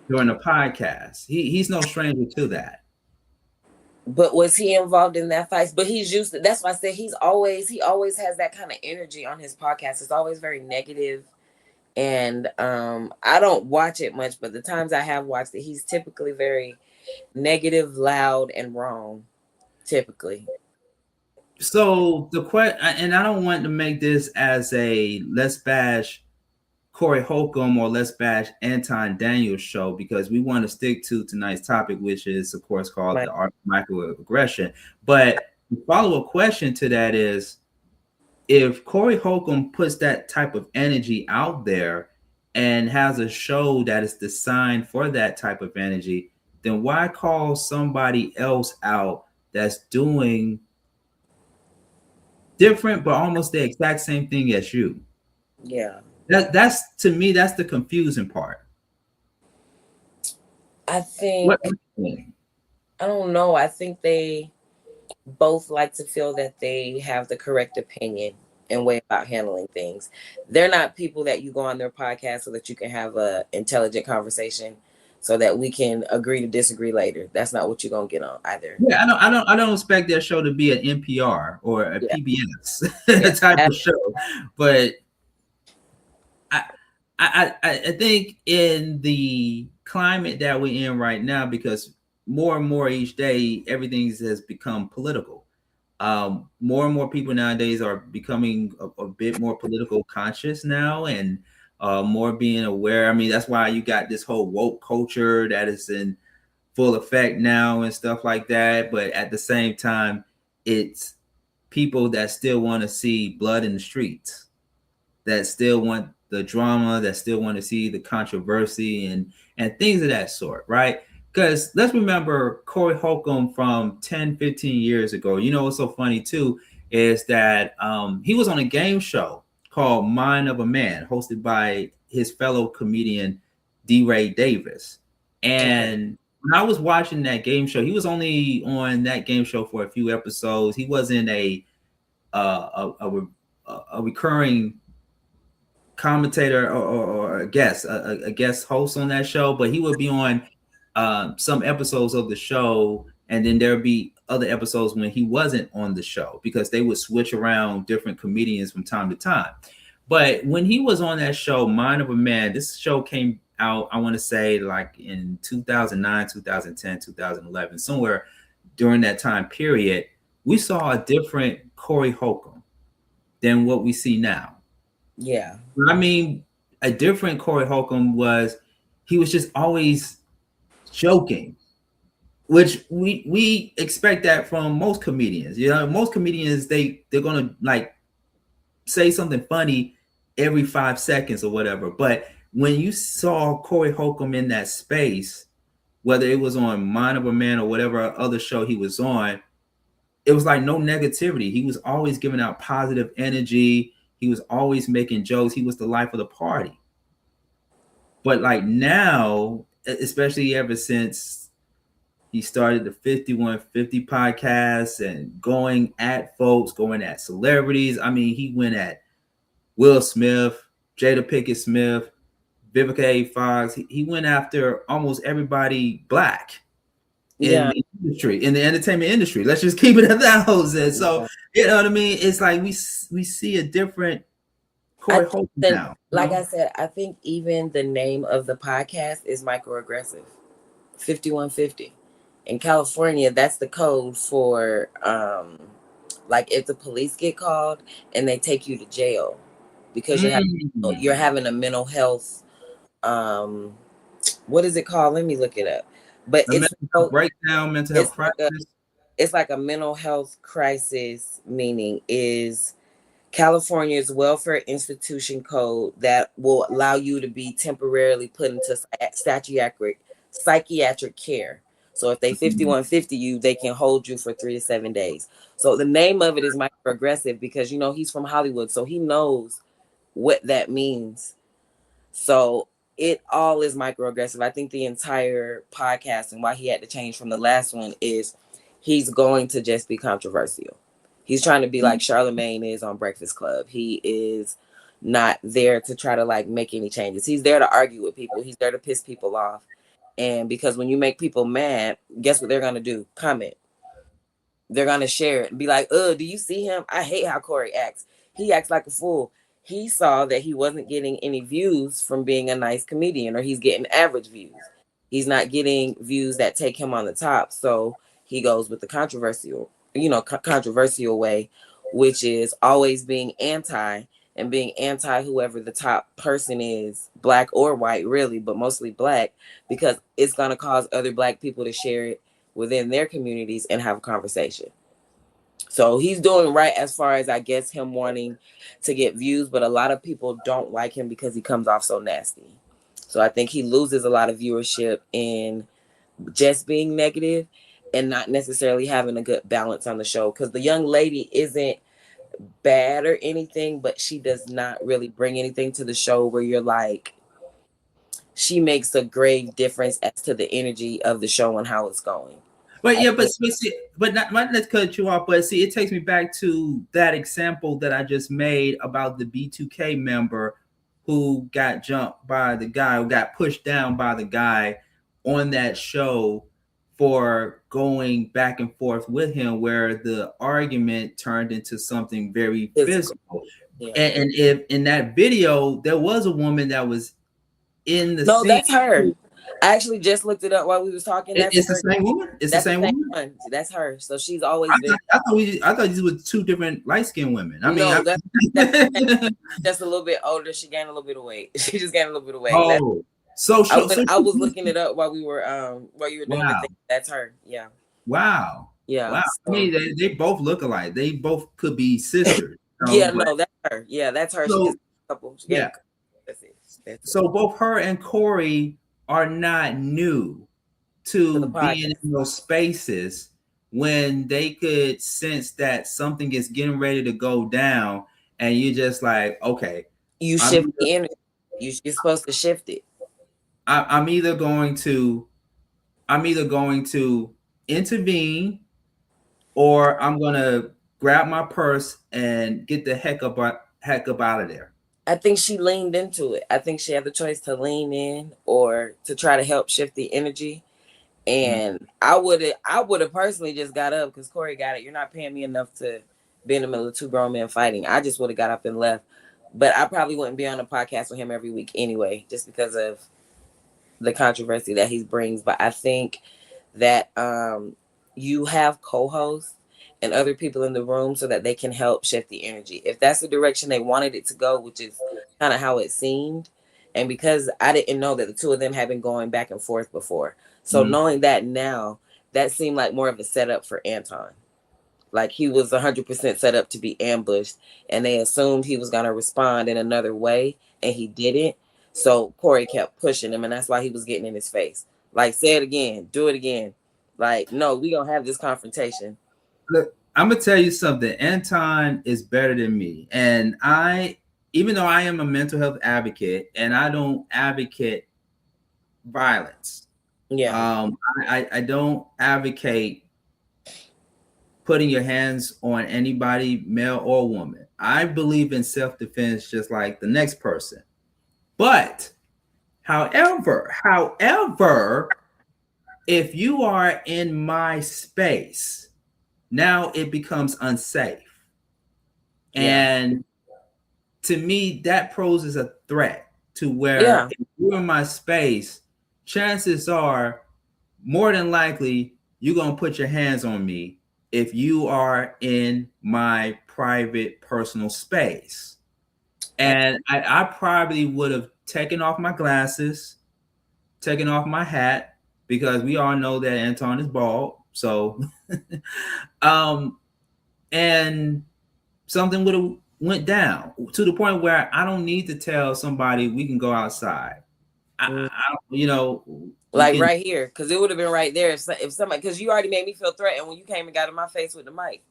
during a podcast. He's no stranger to that. But was he involved in that fight? But he's used to, that's why I said he always has that kind of energy on his podcast. It's always very negative. And I don't watch it much, but the times I have watched it, he's typically very negative, loud, and wrong. Typically. So the question, and I don't want to make this as a let's bash Corey Holcomb or let's bash Anton Daniels show, because we want to stick to tonight's topic, which is of course called the art of microaggression. But the follow-up question to that is, if Corey Holcomb puts that type of energy out there and has a show that is designed for that type of energy, then why call somebody else out that's doing different but almost the exact same thing as you? Yeah. That's to me, that's the confusing part. I think I don't know. I think they both like to feel that they have the correct opinion and way about handling things. They're not people that you go on their podcast so that you can have a intelligent conversation so that we can agree to disagree later. That's not what you're gonna get on either. Yeah, I don't expect their show to be an NPR or a PBS type of show, but I think in the climate that we're in right now, because more and more each day everything has become political. More and more people nowadays are becoming a bit more political conscious now, and more being aware. I mean, that's why you got this whole woke culture that is in full effect now and stuff like that. But at the same time, it's people that still want to see blood in the streets, that still want the drama, that still want to see the controversy and things of that sort, right? Because let's remember Corey Holcomb from 10, 15 years ago. You know what's so funny too is that he was on a game show called Mind of a Man, hosted by his fellow comedian D-Ray Davis. And when I was watching that game show, he was only on that game show for a few episodes. He wasn't a recurring commentator or a guest host on that show, but he would be on some episodes of the show, and then there'd be other episodes when he wasn't on the show, because they would switch around different comedians from time to time. But when he was on that show, Mind of a Man, this show came out, I want to say like in 2009, 2010, 2011, somewhere during that time period, we saw a different Corey Holcomb than what we see now. Yeah. I mean, a different Corey Holcomb he was just always joking, which we expect that from most comedians. You know, most comedians, they're gonna like say something funny every 5 seconds or whatever. But when you saw Corey Holcomb in that space, whether it was on Mind of a Man or whatever other show he was on, it was like no negativity. He was always giving out positive energy. He was always making jokes. He was the life of the party. But like now, especially ever since he started the 5150 podcast and going at folks, going at celebrities. I mean, he went at Will Smith, Jada Pinkett Smith, Vivica A. Fox. He went after almost everybody black in the industry, in the entertainment industry. Let's just keep it at that, Jose. So, you know what I mean? It's like we see a different Corey Holcomb now. Like I said, I think even the name of the podcast is Microaggressive 5150. In California, that's the code for like if the police get called and they take you to jail because you're having a mental health what is it called? Let me look it up. But it's mental breakdown, mental health crisis. It's like a mental health crisis, meaning is California's welfare institution code that will allow you to be temporarily put into psychiatric care. So if they 5150 you, they can hold you for 3 to 7 days. So the name of it is microaggressive because he's from Hollywood, so he knows what that means. So it all is microaggressive. I think the entire podcast and why he had to change from the last one is he's going to just be controversial. He's trying to be like Charlemagne is on Breakfast Club. He is not there to try to like make any changes. He's there to argue with people. He's there to piss people off. And because when you make people mad, guess what they're going to do? Comment. They're going to share it and be like, do you see him? I hate how Corey acts. He acts like a fool. He saw that he wasn't getting any views from being a nice comedian, or he's getting average views. He's not getting views that take him on the top. So he goes with the controversial way, which is always being anti and being anti whoever the top person is, black or white, really, but mostly black, because it's going to cause other black people to share it within their communities and have a conversation. So he's doing right as far as, I guess, him wanting to get views, but a lot of people don't like him because he comes off so nasty. So I think he loses a lot of viewership in just being negative and not necessarily having a good balance on the show, because the young lady isn't bad or anything, but she does not really bring anything to the show where you're like, she makes a grave difference as to the energy of the show and how it's going. But not let's cut you off. But see, it takes me back to that example that I just made about the B2K member who got jumped by the guy, who got pushed down by the guy on that show for going back and forth with him, where the argument turned into something very physical. Yeah. And if in that video there was a woman that was in the scene. That's her. I actually just looked it up while we was talking. It's the same woman. It's the same woman. That's her. So she's always been. I thought these were two different light-skinned women. That's just a little bit older. She gained a little bit of weight. She just gained a little bit of weight. Oh, I was looking it up while you were doing the thing. That's her. Yeah. Wow. Yeah. Wow. So, I mean, they both look alike. They both could be sisters. That's her. Yeah, that's her. So, she's a couple. Yeah. That's it. So both her and Corey are not new to being in those spaces when they could sense that something is getting ready to go down, and you're just like, okay, you shift the energy. You're supposed to shift it. I'm either going to intervene, or I'm gonna grab my purse and get the heck up out of there. I think she leaned into it. I think she had the choice to lean in or to try to help shift the energy. And I would have personally just got up because Corey got it. You're not paying me enough to be in the middle of two grown men fighting. I just would have got up and left. But I probably wouldn't be on a podcast with him every week anyway, just because of the controversy that he brings. But I think that you have co-hosts and other people in the room so that they can help shift the energy. If that's the direction they wanted it to go, which is kind of how it seemed. And because I didn't know that the two of them had been going back and forth before. So knowing that now, that seemed like more of a setup for Anton. Like he was 100% set up to be ambushed, and they assumed he was going to respond in another way, and he didn't. So Corey kept pushing him, and that's why he was getting in his face. Like, say it again, do it again. Like, no, we don't have this confrontation. I'm gonna tell you something. Anton is better than me, and even though I am a mental health advocate, and I don't advocate violence. Yeah. I don't advocate putting your hands on anybody, male or woman. I believe in self-defense just like the next person. But however, if you are in my space, now it becomes unsafe. Yeah. And to me, that poses a threat to where Yeah. if you're in my space, chances are more than likely you're going to put your hands on me if you are in my private personal space. And I probably would have taken off my glasses, taken off my hat, because we all know that Anton is bald. So and something would have went down to the point where I don't need to tell somebody we can go outside. You know, we Like can. right here, because it would have been right there if somebody, because you already made me feel threatened when you came and got in my face with the mic.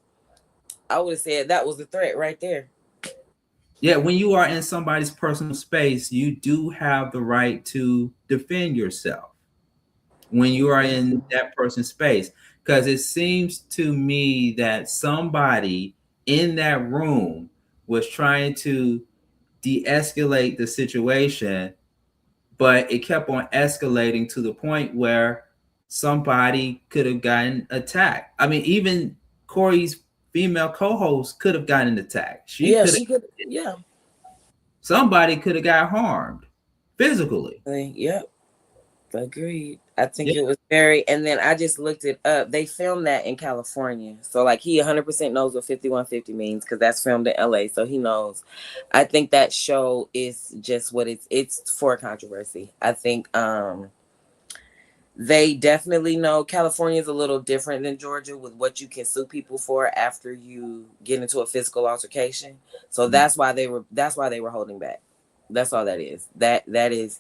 I would have said that was the threat right there. Yeah, when you are in somebody's personal space, you do have the right to defend yourself when you are in that person's space. Because it seems to me that somebody in that room was trying to de-escalate the situation, but it kept on escalating to the point where somebody could have gotten attacked. I mean, even Corey's female co-host could have gotten attacked. She Yeah, could she could. have. Yeah. Somebody could have got harmed physically. Yep. Agreed. I think Yeah. it was very, and then I just looked it up. They filmed that in California. So like he 100% knows what 5150 means because that's filmed in LA. So he knows. I think that show is just what it's for controversy. I think they definitely know California is a little different than Georgia with what you can sue people for after you get into a physical altercation. So that's why they were holding back. That's all that is. That is,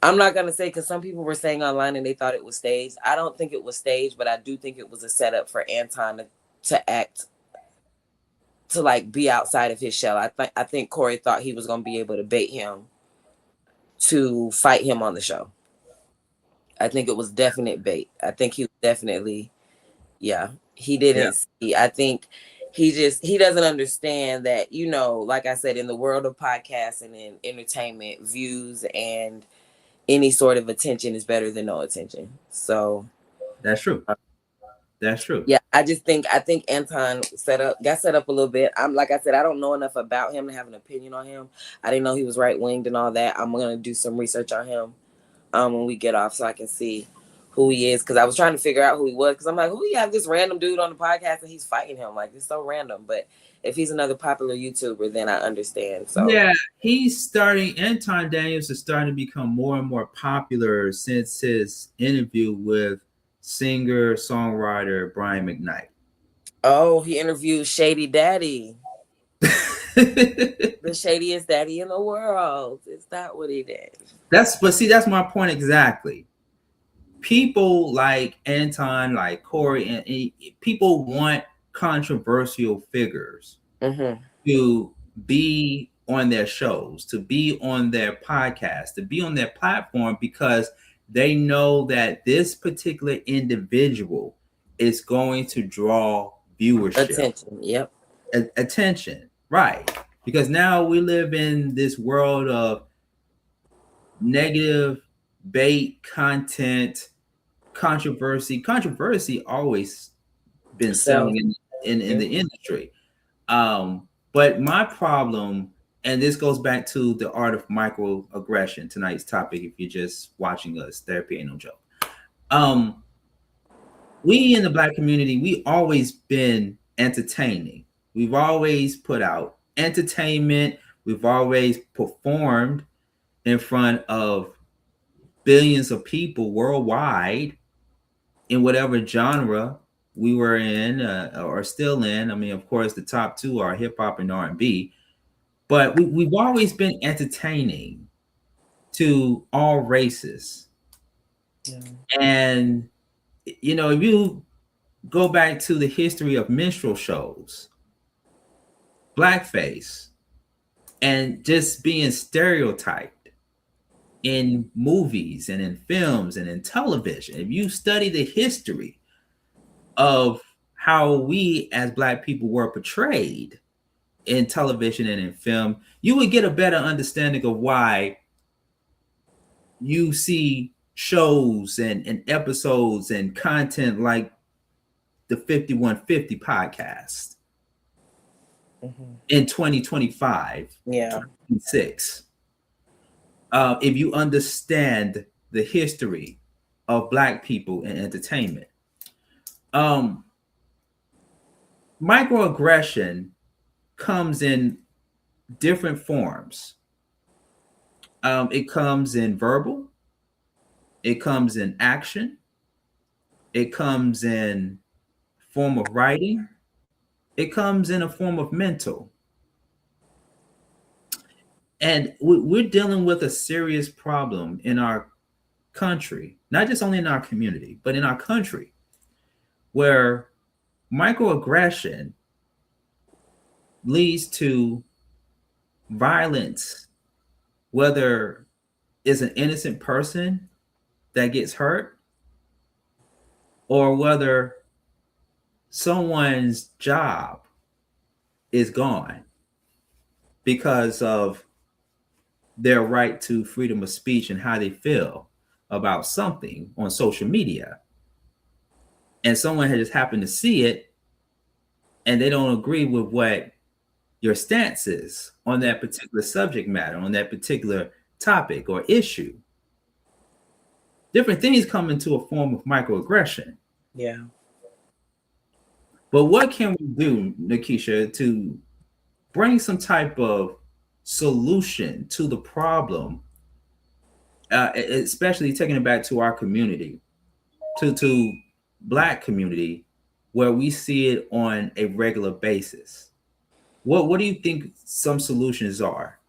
I'm not gonna say, because some people were saying online and they thought it was staged. I don't think it was staged, but I do think it was a setup for Anton to act, to like be outside of his shell. I think Corey thought he was gonna be able to bait him to fight him on the show. I think it was definite bait. I think he was definitely, yeah. He Yeah. didn't see. I think he doesn't understand that, like I said, in the world of podcasts and in entertainment, views and any sort of attention is better than no attention. So That's true. That's true. yeah, I think Anton got set up a little bit. I'm like I said, I don't know enough about him to have an opinion on him. I didn't know he was right winged and all that. I'm gonna do some research on him when we get off so I can see who he is, because I was trying to figure out who he was, because I'm like, who you have this random dude on the podcast and he's fighting him? Like, it's so random. But if he's another popular YouTuber, then I understand. So Yeah, Anton Daniels is starting to become more and more popular since his interview with singer songwriter Brian McKnight. oh, he interviewed Shady Daddy. The shadiest daddy in the world. Is that what he did? That's my point exactly. People like Anton, like Corey, and people want controversial figures to be on their shows, to be on their podcast, to be on their platform, because they know that this particular individual is going to draw viewership. Attention. Yep. Attention. Right. Because now we live in this world of negative bait content, controversy always been selling in the industry. But my problem, and this goes back to the art of microaggression, tonight's topic, if you're just watching us, therapy ain't no joke. We in the Black community, we always been entertaining. We've always put out entertainment. We've always performed in front of billions of people worldwide in whatever genre we were in or still in. I mean, of course, the top two are hip hop and R&B, but we've always been entertaining to all races. Yeah. And if you go back to the history of minstrel shows, blackface, and just being stereotyped in movies and in films and in television. If you study the history of how we as Black people were portrayed in television and in film, you would get a better understanding of why you see shows and episodes and content like the 5150 podcast in 2025, Yeah. 2026. If you understand the history of Black people in entertainment. Microaggression comes in different forms. It comes in verbal, it comes in action, it comes in form of writing, it comes in a form of mental. And we're dealing with a serious problem in our country, not just only in our community, but in our country, where microaggression leads to violence, whether it's an innocent person that gets hurt or whether someone's job is gone because of their right to freedom of speech and how they feel about something on social media. And someone has just happened to see it and they don't agree with what your stance is on that particular subject matter, on that particular topic or issue. Different things come into a form of microaggression. Yeah. But what can we do, Nakesha, to bring some type of solution to the problem, especially taking it back to our community, to Black community, where we see it on a regular basis? What do you think some solutions are?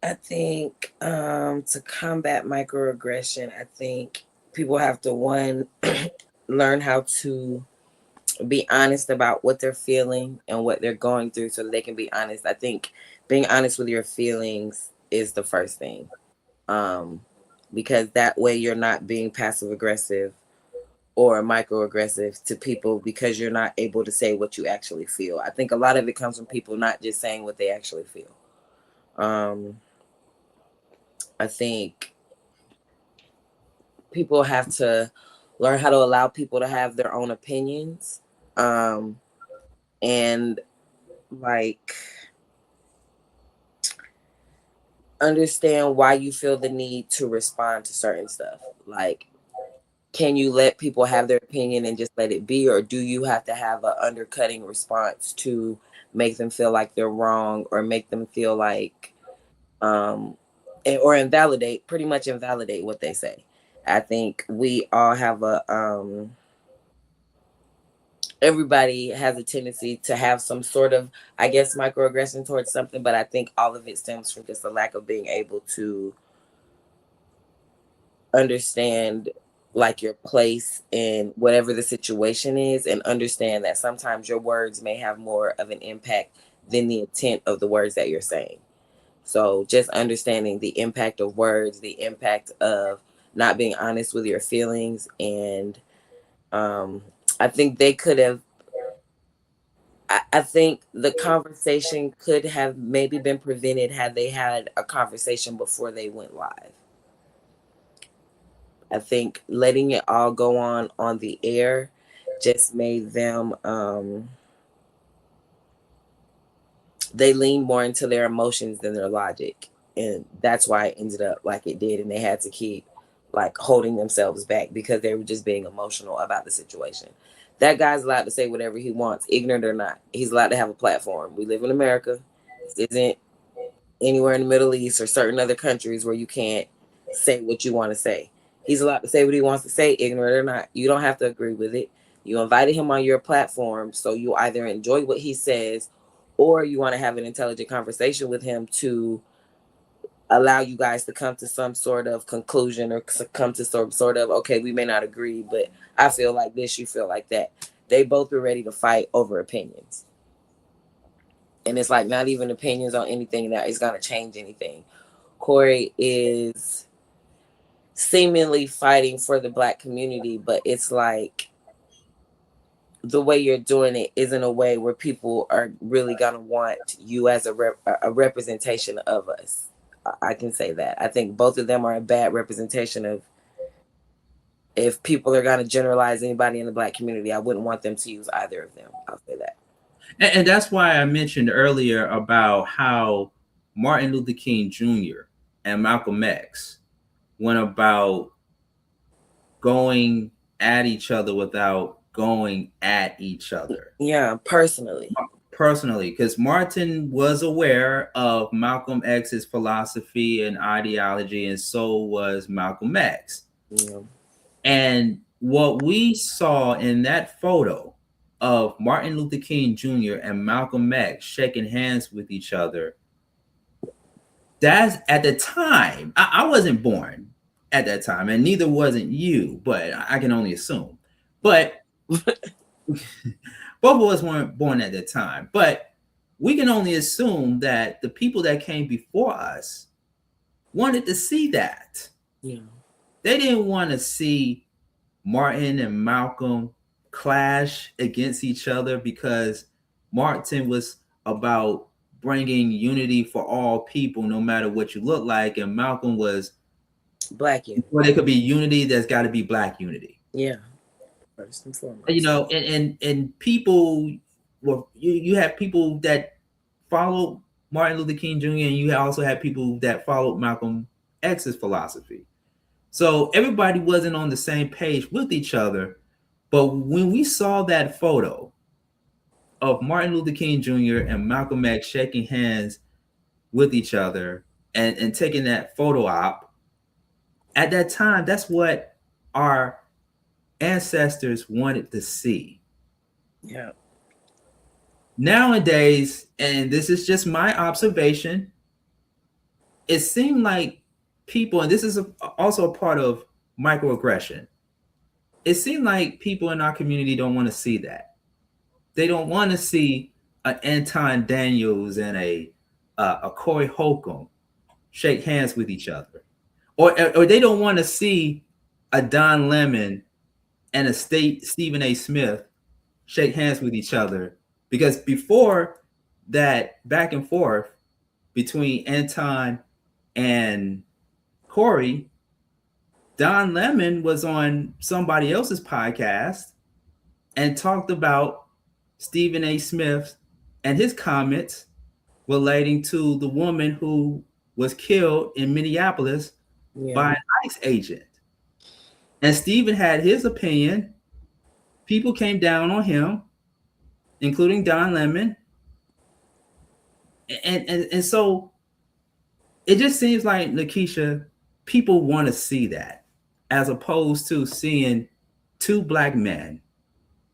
I think to combat microaggression, I think people have to learn how to be honest about what they're feeling and what they're going through so they can be honest. I think being honest with your feelings is the first thing. Because that way you're not being passive aggressive or microaggressive to people because you're not able to say what you actually feel. I think a lot of it comes from people not just saying what they actually feel. I think people have to learn how to allow people to have their own opinions. And like understand why you feel the need to respond to certain stuff. Like, can you let people have their opinion and just let it be, or do you have to have an undercutting response to make them feel like they're wrong or make them feel like or pretty much invalidate what they say? I think we all have everybody has a tendency to have some sort of, I guess, microaggression towards something, but I think all of it stems from just a lack of being able to understand like your place in whatever the situation is, and understand that sometimes your words may have more of an impact than the intent of the words that you're saying. So just understanding the impact of words, the impact of not being honest with your feelings. And I think they could have, I think the conversation could have maybe been prevented had they had a conversation before they went live. I think letting it all go on the air just made them, they leaned more into their emotions than their logic. And that's why it ended up like it did. And they had to keep like holding themselves back because they were just being emotional about the situation. That guy's allowed to say whatever he wants, ignorant or not. He's allowed to have a platform. We live in America. This isn't anywhere in the Middle East or certain other countries where you can't say what you want to say. He's allowed to say what he wants to say, ignorant or not. You don't have to agree with it. You invited him on your platform, so you either enjoy what he says or you want to have an intelligent conversation with him to allow you guys to come to some sort of conclusion or come to some sort of, okay, we may not agree, but I feel like this, you feel like that. they both were ready to fight over opinions. And it's like not even opinions on anything that is going to change anything. Corey is seemingly fighting for the Black community, but it's like the way you're doing it isn't a way where people are really going to want you as a representation of us. I can say that. I think both of them are a bad representation of, if people are going to generalize anybody in the Black community, I wouldn't want them to use either of them. I'll say that. And that's why I mentioned earlier about how Martin Luther King Jr. and Malcolm X went about going at each other without going at each other. Yeah, personally, because Martin was aware of Malcolm X's philosophy and ideology, and so was Malcolm X. Yeah. And what we saw in that photo of Martin Luther King Jr. and Malcolm X shaking hands with each other, that's at the time, I wasn't born at that time, and neither wasn't you, but I can only assume. But both of us weren't born at that time. But we can only assume that the people that came before us wanted to see that. Yeah. They didn't want to see Martin and Malcolm clash against each other, because Martin was about bringing unity for all people, no matter what you look like, and Malcolm was Black unity. Well, there could be unity. There's got to be Black unity. Yeah, first and foremost. You know, and people, well, you have people that follow Martin Luther King Jr. and you also have people that followed Malcolm X's philosophy. So everybody wasn't on the same page with each other. But when we saw that photo of Martin Luther King Jr. and Malcolm X shaking hands with each other and taking that photo op, at that time, that's what our ancestors wanted to see. Yeah. Nowadays, and this is just my observation, it seemed like people, and this is also a part of microaggression, it seemed like people in our community don't want to see that. They don't want to see an Anton Daniels and a Corey Holcomb shake hands with each other. Or they don't want to see a Don Lemon and a Stephen A. Smith shake hands with each other. Because before that back and forth between Anton and Corey, Don Lemon was on somebody else's podcast and talked about Stephen A. Smith and his comments relating to the woman who was killed in Minneapolis by an ICE agent. And Stephen had his opinion. People came down on him, including Don Lemon. And so it just seems like, Nakesha, people want to see that, as opposed to seeing two Black men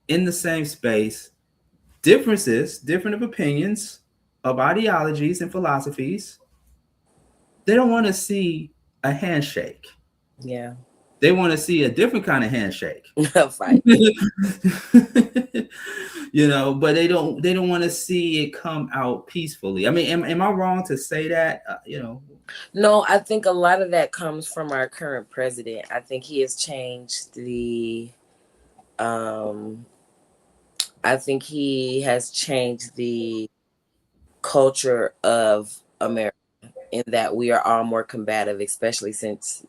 in the same space, different of opinions, of ideologies and philosophies. They don't want to see a handshake. Yeah. They want to see a different kind of handshake. Fight. You know, but they don't want to see it come out peacefully. I mean, am I wrong to say that? You know, no, I think a lot of that comes from our current president. I think he has changed the culture of America, in that we are all more combative, especially since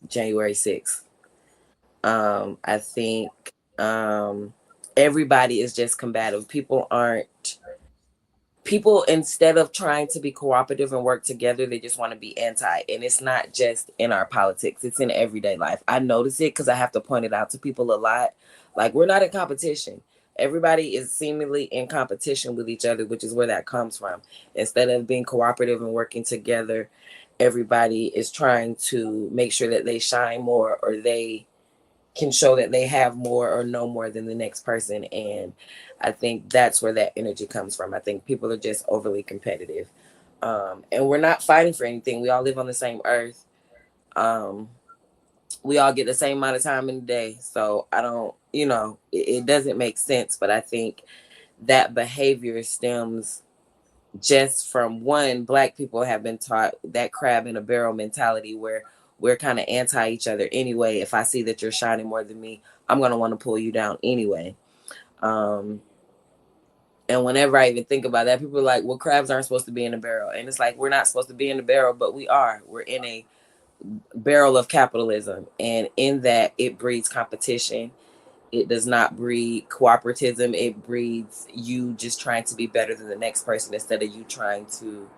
January 6th. I think everybody is just combative. People, instead of trying to be cooperative and work together, they just want to be anti. And it's not just in our politics, it's in everyday life. I notice it because I have to point it out to people a lot. Like, we're not in competition. Everybody is seemingly in competition with each other, which is where that comes from. Instead of being cooperative and working together, everybody is trying to make sure that they shine more, or they can show that they have more or know more than the next person. And I think that's where that energy comes from. I think people are just overly competitive. And we're not fighting for anything. We all live on the same earth. we all get the same amount of time in the day. So I don't, it doesn't make sense. But I think that behavior stems just from one, Black people have been taught that crab in a barrel mentality where we're kind of anti each other anyway. If I see that you're shining more than me, I'm going to want to pull you down anyway. And whenever I even think about that, people are like, well, crabs aren't supposed to be in a barrel. And it's like, we're not supposed to be in a barrel, but we are. We're in a barrel of capitalism. And in that, it breeds competition. It does not breed cooperatism. It breeds you just trying to be better than the next person instead of you trying to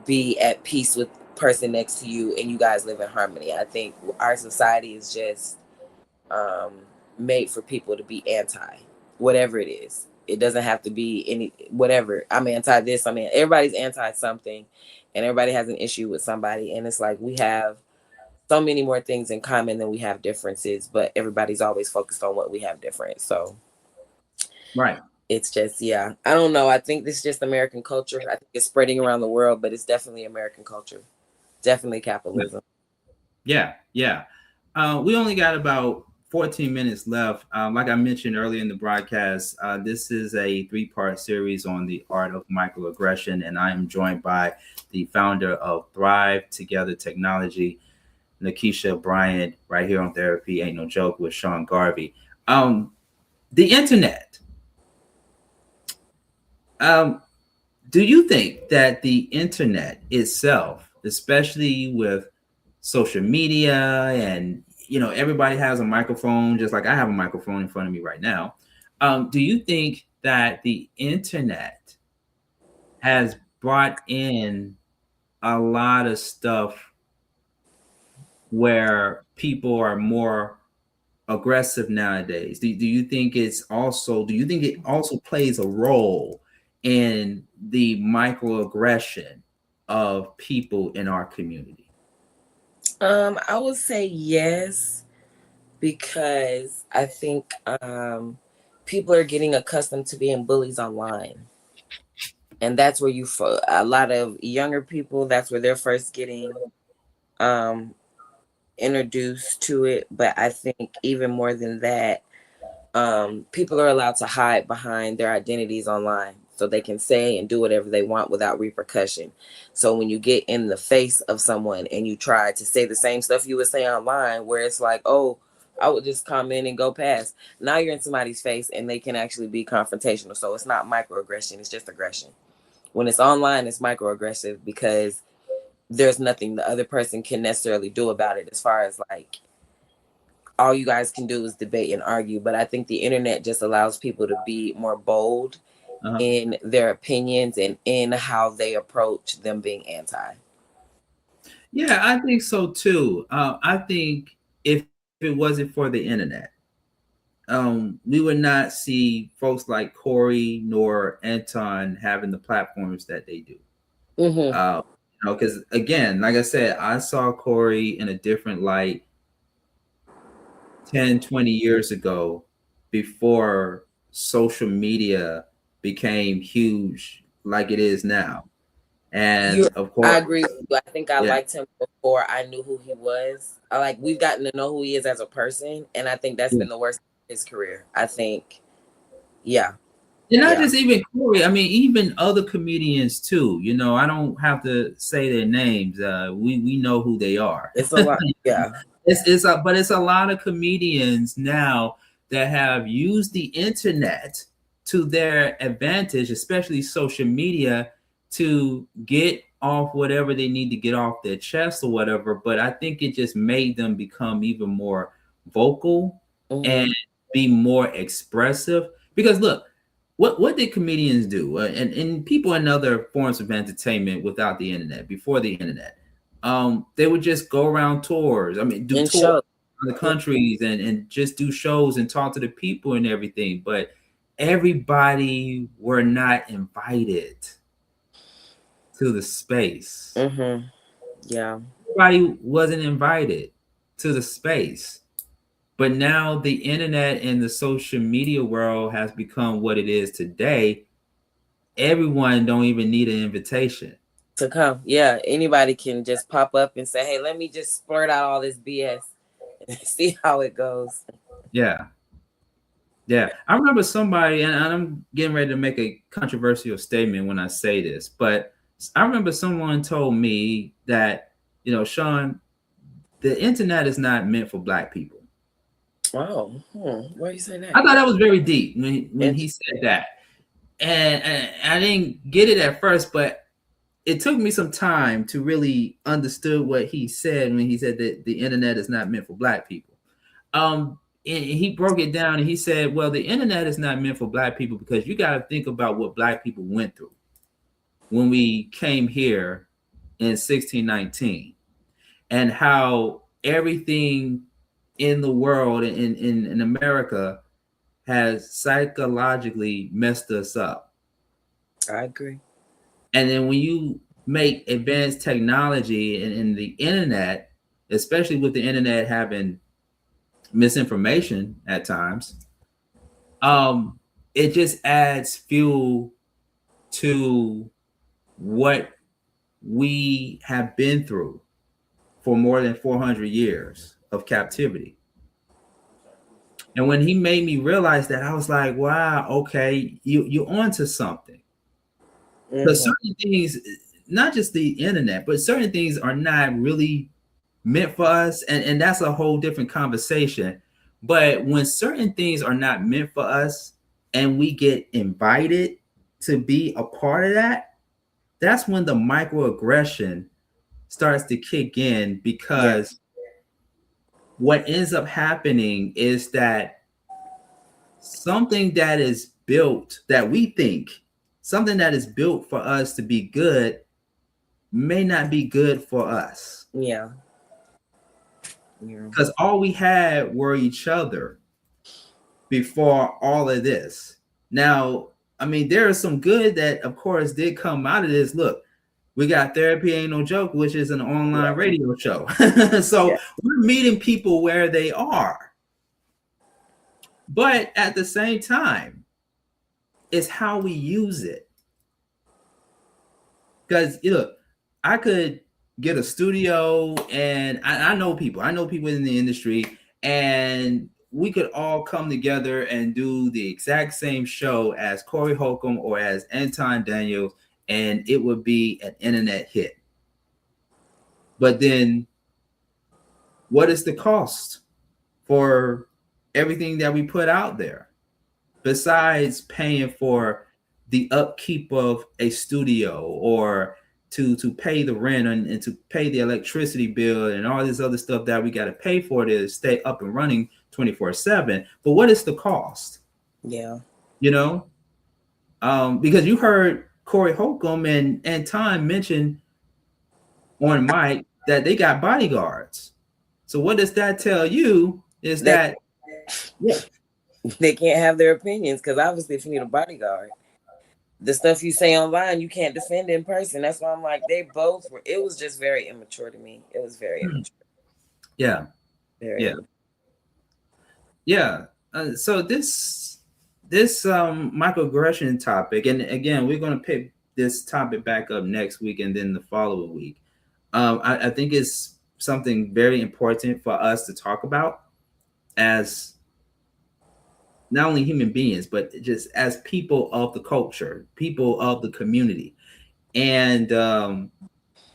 be at peace with the person next to you and you guys live in harmony. I think our society is just made for people to be anti whatever it is. It doesn't have to be any whatever. I'm anti this. Everybody's anti something, and everybody has an issue with somebody. And it's like we have so many more things in common than we have differences, but everybody's always focused on what we have different. So, right. It's just, yeah, I don't know. I think this is just American culture. I think it's spreading around the world, but it's definitely American culture. Definitely capitalism. Yeah. We only got about 14 minutes left. Like I mentioned earlier in the broadcast, this is a 3-part series on the art of microaggression, and I am joined by the founder of Thrive Together Technology, Nakesha Bryant, right here on Therapy Ain't No Joke with Sean Garvey. The internet. Do you think that the internet itself, especially with social media and everybody has a microphone, just like I have a microphone in front of me right now, do you think that the internet has brought in a lot of stuff where people are more aggressive nowadays? Do you think it also plays a role in the microaggression of people in our community? I would say yes, because I think people are getting accustomed to being bullies online. And that's where a lot of younger people, that's where they're first getting introduced to it. But I think even more than that, people are allowed to hide behind their identities online so they can say and do whatever they want without repercussion. So when you get in the face of someone and you try to say the same stuff you would say online, where it's like, oh, I would just come in and go past. Now you're in somebody's face and they can actually be confrontational. So it's not microaggression, it's just aggression. When it's online, it's microaggressive because there's nothing the other person can necessarily do about it, as far as like, all you guys can do is debate and argue. But I think the internet just allows people to be more bold in their opinions and in how they approach them being anti. Yeah, I think so too. I think if it wasn't for the internet, we would not see folks like Corey nor Anton having the platforms that they do. Because again, like I said, I saw Corey in a different light 10, 20 years ago, before social media became huge like it is now. And of course, I agree with you. I think I liked him before I knew who he was. We've gotten to know who he is as a person, and I think that's been the worst of his career. I think, and not just even Corey. I mean, even other comedians too. I don't have to say their names. We know who they are. It's a lot. But it's a lot of comedians now that have used the internet to their advantage, especially social media, to get off whatever they need to get off their chest or whatever. But I think it just made them become even more vocal and be more expressive. Because look, what did comedians do? And people in other forms of entertainment without the internet, before the internet, they would just go around tours. I mean, do tours in the countries and just do shows and talk to the people and everything. But everybody were not invited to the space. Everybody wasn't invited to the space. But now the internet and the social media world has become what it is today. Everyone don't even need an invitation. to come. Yeah, anybody can just pop up and say, "Hey, let me just splurt out all this BS and see how it goes." Yeah. Yeah. I remember somebody, and I'm getting ready to make a controversial statement when I say this, but I remember someone told me that, Sean, the internet is not meant for Black people. Oh, why are you saying that? I thought that was very deep when he said that. And I didn't get it at first, but it took me some time to really understood what he said when he said that the internet is not meant for Black people. And he broke it down and he said, well, the internet is not meant for Black people because you got to think about what Black people went through when we came here in 1619 and how everything in the world in America has psychologically messed us up. I agree. And then when you make advanced technology and the internet, especially with the internet having misinformation at times, it just adds fuel to what we have been through for more than 400 years of captivity. And when he made me realize that, I was like, wow, okay, you're onto something. Because certain things, not just the internet, but certain things are not really meant for us. And that's a whole different conversation. But when certain things are not meant for us and we get invited to be a part of that, that's when the microaggression starts to kick in, because what ends up happening is that something that is built, that we think, something that is built for us to be good may not be good for us. Yeah. Because all we had were each other before all of this. Now, I mean, there is some good that, of course, did come out of this. Look, we got Therapy Ain't No Joke, which is an online radio show. So we're meeting people where they are. But at the same time, it's how we use it. Because, look, I could get a studio, and I know people in the industry, and we could all come together and do the exact same show as Corey Holcomb or as Anton Daniels, and it would be an internet hit. But then what is the cost for everything that we put out there besides paying for the upkeep of a studio, or to pay the rent and to pay the electricity bill and all this other stuff that we got to pay for to stay up and running 24/7? But what is the cost? Yeah. Because you heard Corey Holcomb and Time mention on mic that they got bodyguards. So what does that tell you is that they can't have their opinions, because obviously if you need a bodyguard, the stuff you say online, you can't defend in person. That's why I'm like, they both were, it was just very immature to me. It was very immature. Yeah. Very immature. Yeah. So this microaggression topic, and again, we're going to pick this topic back up next week and then the following week. I think it's something very important for us to talk about as not only human beings, but just as people of the culture, people of the community, and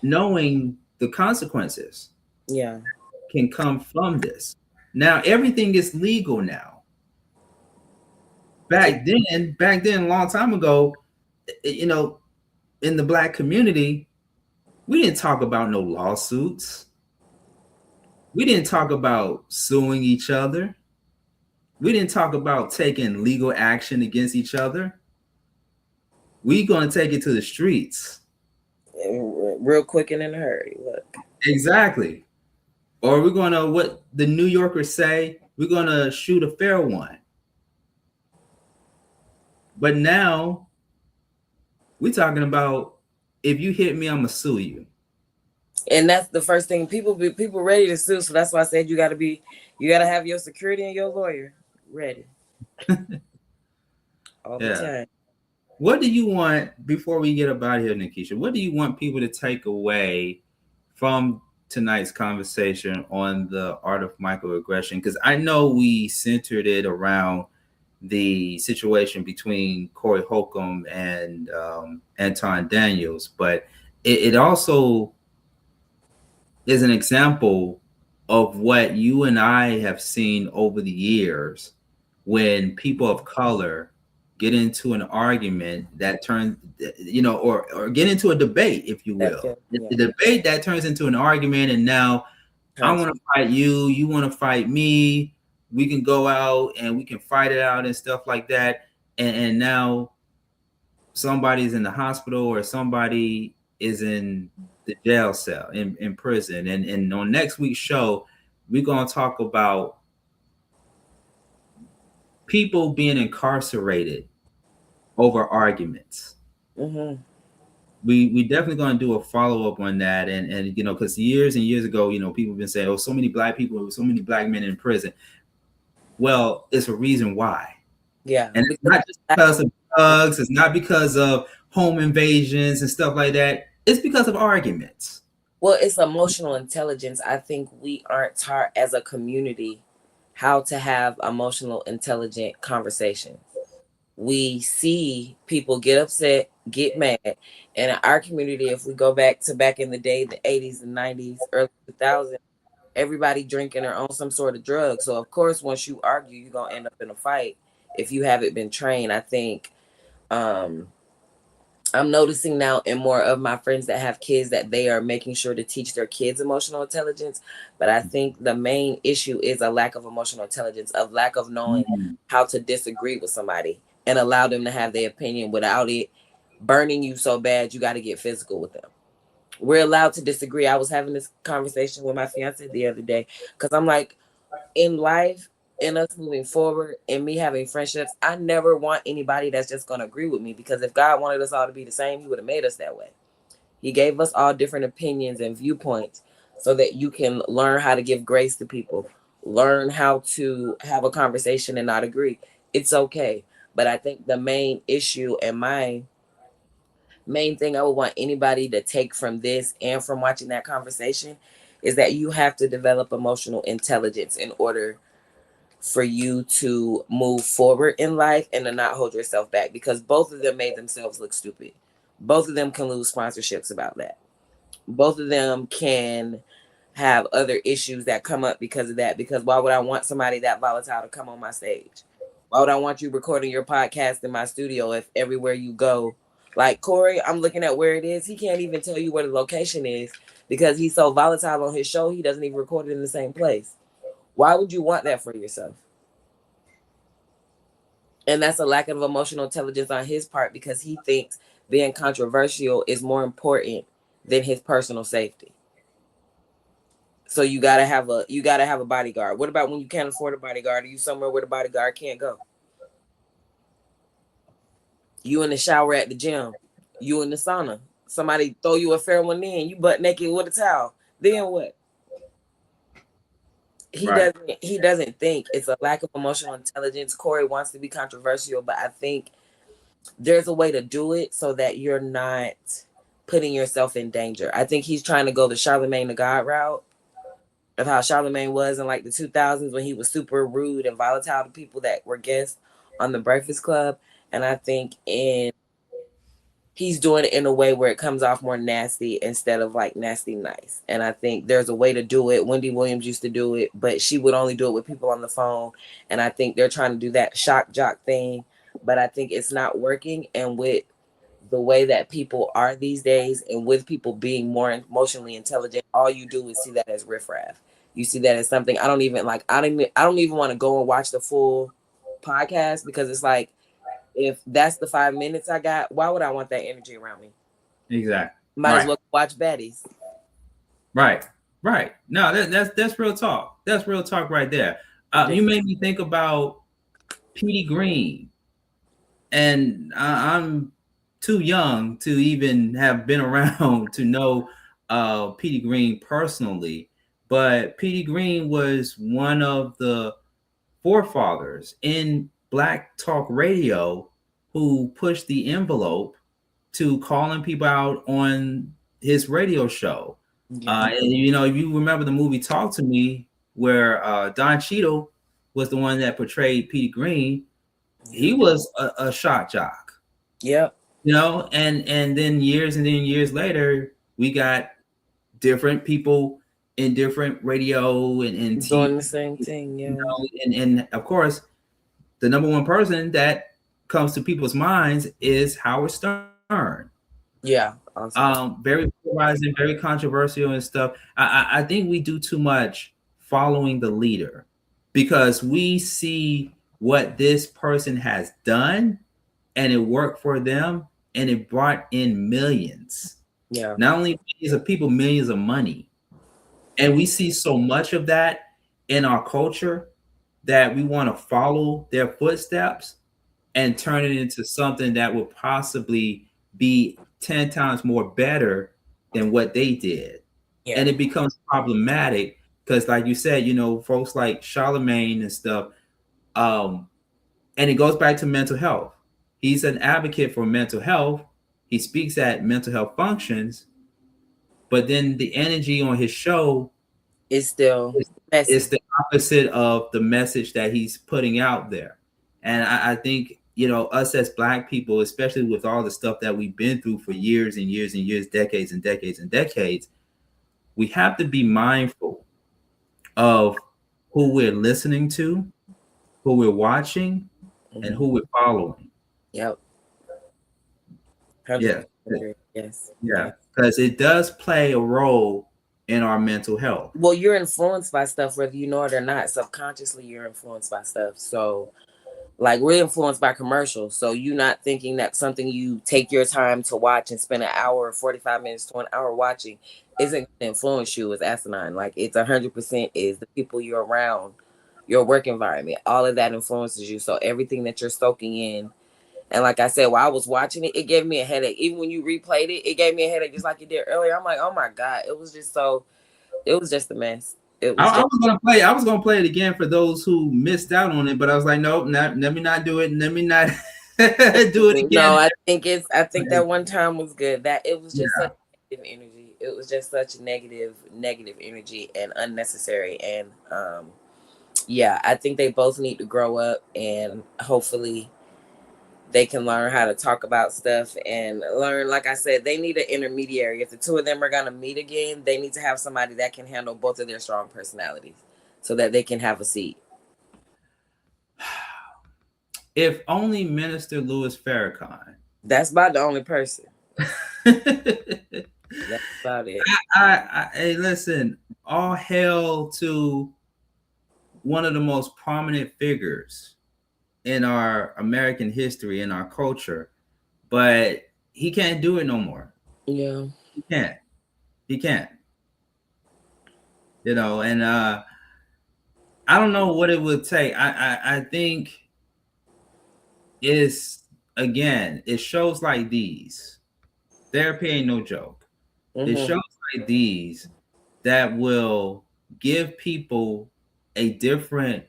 knowing the consequences can come from this. Now, everything is legal now. Back then, a long time ago, in the Black community, we didn't talk about no lawsuits. We didn't talk about suing each other. We didn't talk about taking legal action against each other. We're going to take it to the streets. Real quick and in a hurry. Look. Exactly. Or we're going to, what the New Yorkers say, we're going to shoot a fair one. But now we're talking about, if you hit me, I'm going to sue you. And that's the first thing. People ready to sue. So that's why I said you got to have your security and your lawyer ready all the time. What do you want, before we get up out of here, Nakesha? What do you want people to take away from tonight's conversation on the art of microaggression? Because I know we centered it around the situation between Corey Holcomb and Anton Daniels, but it also is an example of what you and I have seen over the years when people of color get into an argument that turns, or get into a debate, if you will. The debate that turns into an argument, and now I want to fight you, you want to fight me. We can go out and we can fight it out and stuff like that. And now somebody's in the hospital or somebody is in the jail cell in prison. And on next week's show, we're going to talk about people being incarcerated over arguments. Mm-hmm. We definitely going to do a follow-up on that. And because years and years ago, people have been saying, oh, so many black people, so many black men in prison. Well, it's a reason why. Yeah. And it's not just because of drugs, it's not because of home invasions and stuff like that. It's because of arguments. Well, it's emotional intelligence. I think we aren't taught as a community how to have emotional, intelligent conversations. We see people get upset, get mad. And in our community, if we go back in the day, the 80s and 90s, early 2000s, everybody drinking or on some sort of drug. So, of course, once you argue, you're going to end up in a fight if you haven't been trained. I think I'm noticing now in more of my friends that have kids that they are making sure to teach their kids emotional intelligence. But I think the main issue is a lack of emotional intelligence, of lack of knowing how to disagree with somebody and allow them to have their opinion without it burning you so bad you got to get physical with them. We're allowed to disagree. I was having this conversation with my fiance the other day because I'm like, in life, in us moving forward, and me having friendships, I never want anybody that's just going to agree with me, because if God wanted us all to be the same, he would have made us that way. He gave us all different opinions and viewpoints so that you can learn how to give grace to people, learn how to have a conversation and not agree. It's okay. But I think the main issue and my main thing I would want anybody to take from this and from watching that conversation is that you have to develop emotional intelligence in order for you to move forward in life and to not hold yourself back, because both of them made themselves look stupid. Both of them can lose sponsorships about that. Both of them can have other issues that come up because of that. Because why would I want somebody that volatile to come on my stage? Why would I want you recording your podcast in my studio if everywhere you go, like Corey, I'm looking at where it is. He can't even tell you where the location is because he's so volatile on his show. He doesn't even record it in the same place. Why would you want that for yourself? And that's a lack of emotional intelligence on his part, because he thinks being controversial is more important than his personal safety. So you gotta have a bodyguard. What about when you can't afford a bodyguard? Are you somewhere where the bodyguard can't go? You in the shower at the gym, you in the sauna. Somebody throw you a fair one in, you butt naked with a towel. Then what? He doesn't think. It's a lack of emotional intelligence. Corey wants to be controversial, but I think there's a way to do it so that you're not putting yourself in danger. I think he's trying to go the Charlemagne the God route of how Charlemagne was in like the 2000s when he was super rude and volatile to people that were guests on the Breakfast Club. And I think he's doing it in a way where it comes off more nasty instead of like nasty nice. And I think there's a way to do it. Wendy Williams used to do it, but she would only do it with people on the phone. And I think they're trying to do that shock jock thing, but I think it's not working. And with the way that people are these days, and with people being more emotionally intelligent, all you do is see that as riffraff. You see that as something I don't even want to go and watch the full podcast, because it's like, if that's the 5 minutes I got, why would I want that energy around me? Exactly. Might as well watch baddies. Right. No, that's real talk. That's real talk right there. You made me think about Petey Green, and I'm too young to even have been around to know Petey Green personally, but Petey Green was one of the forefathers in Black Talk Radio who pushed the envelope to calling people out on his radio show. Yeah. And you know, if you remember the movie Talk to Me, where Don Cheadle was the one that portrayed Petey Green, he was a shock jock. Yep. You know, and then years later, we got different people in different radio and TV, doing the same thing. Yeah. you know, and of course, the number one person that comes to people's minds is Howard Stern. Yeah. Awesome. Very polarizing, very controversial and stuff. I think we do too much following the leader because we see what this person has done and it worked for them and it brought in millions. Yeah. Not only millions of people, millions of money. And we see so much of that in our culture that we want to follow their footsteps and turn it into something that will possibly be 10 times more better than what they did. Yeah. And it becomes problematic because, like you said, you know, folks like Charlemagne and stuff, and it goes back to mental health. He's an advocate for mental health. He speaks at mental health functions, but then the energy on his show is still it's the opposite of the message that he's putting out there. And I think, you know, us as Black people, especially with all the stuff that we've been through for years and years and years, decades and decades and decades, we have to be mindful of who we're listening to, who we're watching, and who we're following. Yep. Yeah. Yes. Yeah. Because it does play a role in our mental health. Well, you're influenced by stuff, whether you know it or not. Subconsciously, you're influenced by stuff. So, like, we're influenced by commercials. So you're not thinking that something you take your time to watch and spend an hour, 45 minutes to an hour watching isn't going to influence you as asinine. Like, it's 100% is the people you're around, your work environment. All of that influences you. So everything that you're soaking in. And like I said, while I was watching it, it gave me a headache. Even when you replayed it, it gave me a headache just like it did earlier. I'm like, oh my God, it was just a mess. I was gonna play it again for those who missed out on it, but I was like, nope, let me not do it. Let me not do it again. No, I think that one time was good. That it was just such negative energy. It was just such negative energy and unnecessary. And yeah, I think they both need to grow up and hopefully they can learn how to talk about stuff and learn, like I said, they need an intermediary. If the two of them are going to meet again, they need to have somebody that can handle both of their strong personalities so that they can have a seat. If only Minister Louis Farrakhan. That's about the only person. That's about it. Hey, listen, all hail to one of the most prominent figures in our American history, in our culture, but he can't do it no more. Yeah. He can't. You know, and I don't know what it would take. I think it's, again, it shows like these. Therapy ain't no joke. It shows like these that will give people a different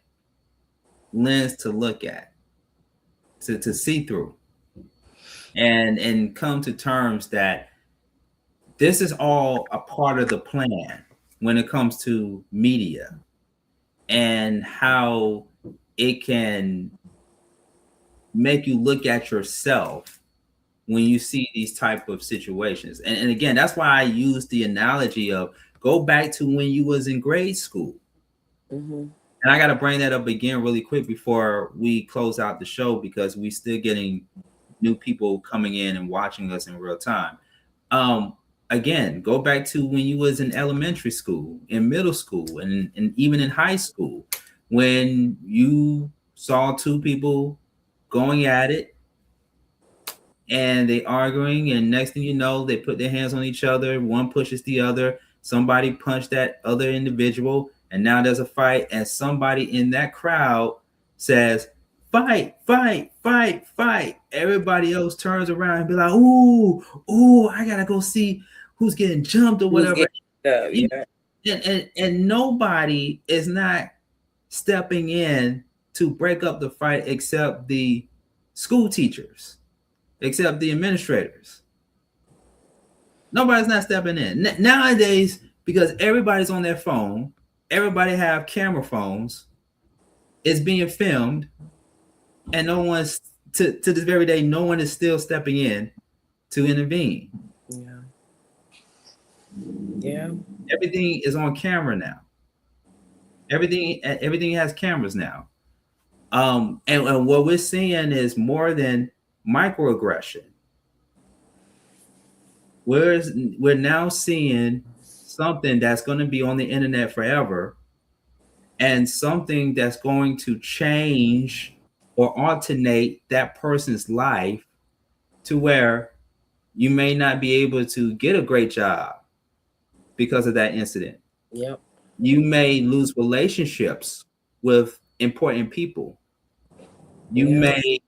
lens to look at, to see through, and come to terms that this is all a part of the plan when it comes to media and how it can make you look at yourself when you see these type of situations. And again, that's why I use the analogy of go back to when you was in grade school. And I got to bring that up again really quick before we close out the show, because we still getting new people coming in and watching us in real time. Again, go back to when you was in elementary school, in middle school, and even in high school, when you saw two people going at it and they arguing, and next thing you know, they put their hands on each other. One pushes the other. Somebody punched that other individual. And now there's a fight, and somebody in that crowd says, fight, fight, fight, fight. Everybody else turns around and be like, ooh, I gotta go see who's getting jumped or whatever. And nobody is not stepping in to break up the fight except the school teachers, except the administrators. Nobody's not stepping in. Nowadays, because everybody's on their phone, everybody have camera phones, it's being filmed, and no one's, to this very day, no one is still stepping in to intervene. Yeah. Yeah. Everything is on camera now. Everything has cameras now. And what we're seeing is more than microaggression. We're now seeing something that's going to be on the internet forever, and something that's going to change or alternate that person's life to where you may not be able to get a great job because of that incident. Yep. You may lose relationships with important people. You may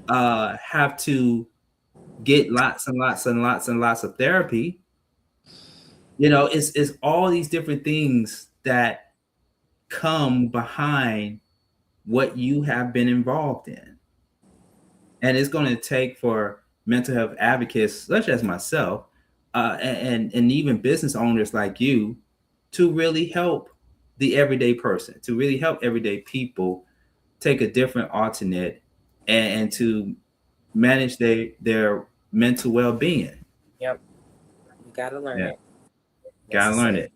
have to get lots and lots and lots and lots of therapy. You know, it's all these different things that come behind what you have been involved in. And it's going to take for mental health advocates such as myself, and even business owners like you, to really help the everyday person, to really help everyday people take a different alternate and to manage their mental well-being. Yep. You gotta learn it. Gotta learn it.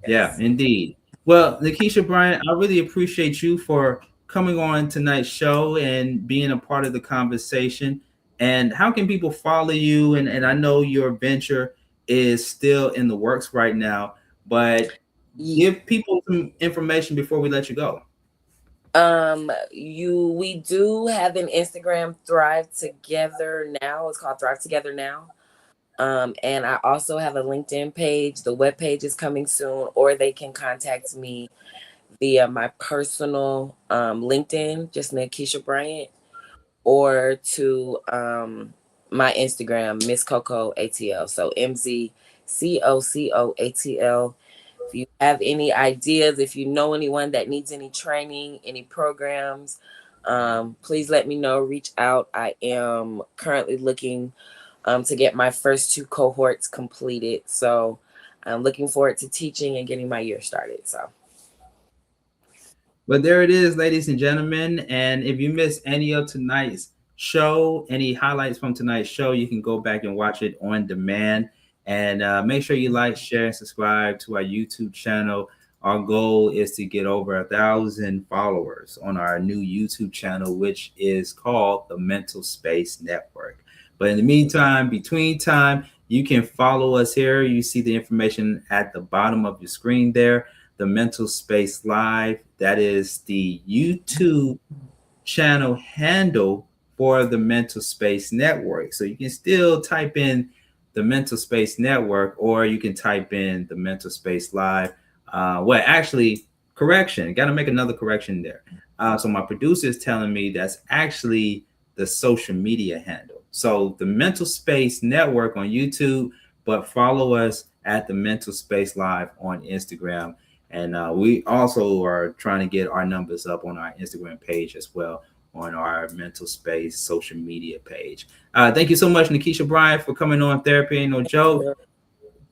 Yes. Yeah, indeed. Well, Nakesha Bryant, I really appreciate you for coming on tonight's show and being a part of the conversation. And how can people follow you? And I know your venture is still in the works right now, but give people some information before we let you go. We do have an Instagram, Thrive Together Now. It's called Thrive Together Now. And I also have a LinkedIn page. The webpage is coming soon, or they can contact me via my personal LinkedIn, just Nakesha Bryant, or to my Instagram, Miss Coco ATL. So MZCOCOATL. If you have any ideas, if you know anyone that needs any training, any programs, please let me know. Reach out. I am currently looking to get my first 2 cohorts completed. So I'm looking forward to teaching and getting my year started. So. But there it is, ladies and gentlemen. And if you missed any of tonight's show, any highlights from tonight's show, you can go back and watch it on demand. And make sure you like, share, and subscribe to our YouTube channel. Our goal is to get over 1,000 followers on our new YouTube channel, which is called the Mental Space Network. But in the meantime, between time, you can follow us here. You see the information at the bottom of your screen there. The Mental Space Live. That is the YouTube channel handle for the Mental Space Network. So you can still type in the Mental Space Network, or you can type in the Mental Space Live. Well, actually, correction. Got to make another correction there. So my producer is telling me that's actually the social media handle. So the Mental Space Network on YouTube, but follow us at the Mental Space Live on Instagram. And we also are trying to get our numbers up on our Instagram page as well, on our Mental Space social media page. Thank you so much, Nakesha Bryant, for coming on Therapy Ain't No Joke.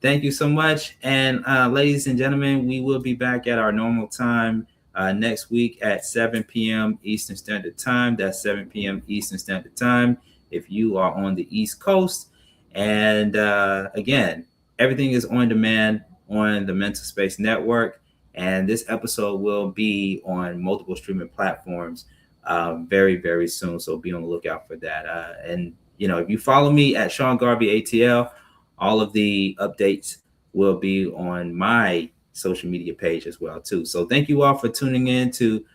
Thank you so much. And ladies and gentlemen, we will be back at our normal time next week at 7 p.m. Eastern Standard Time. That's 7 p.m. Eastern Standard Time if you are on the East Coast. And again, everything is on demand on the Mental Space Network. And this episode will be on multiple streaming platforms very, very soon. So be on the lookout for that. And, you know, if you follow me at Sean Garvey ATL, all of the updates will be on my social media page as well, too. So thank you all for tuning in to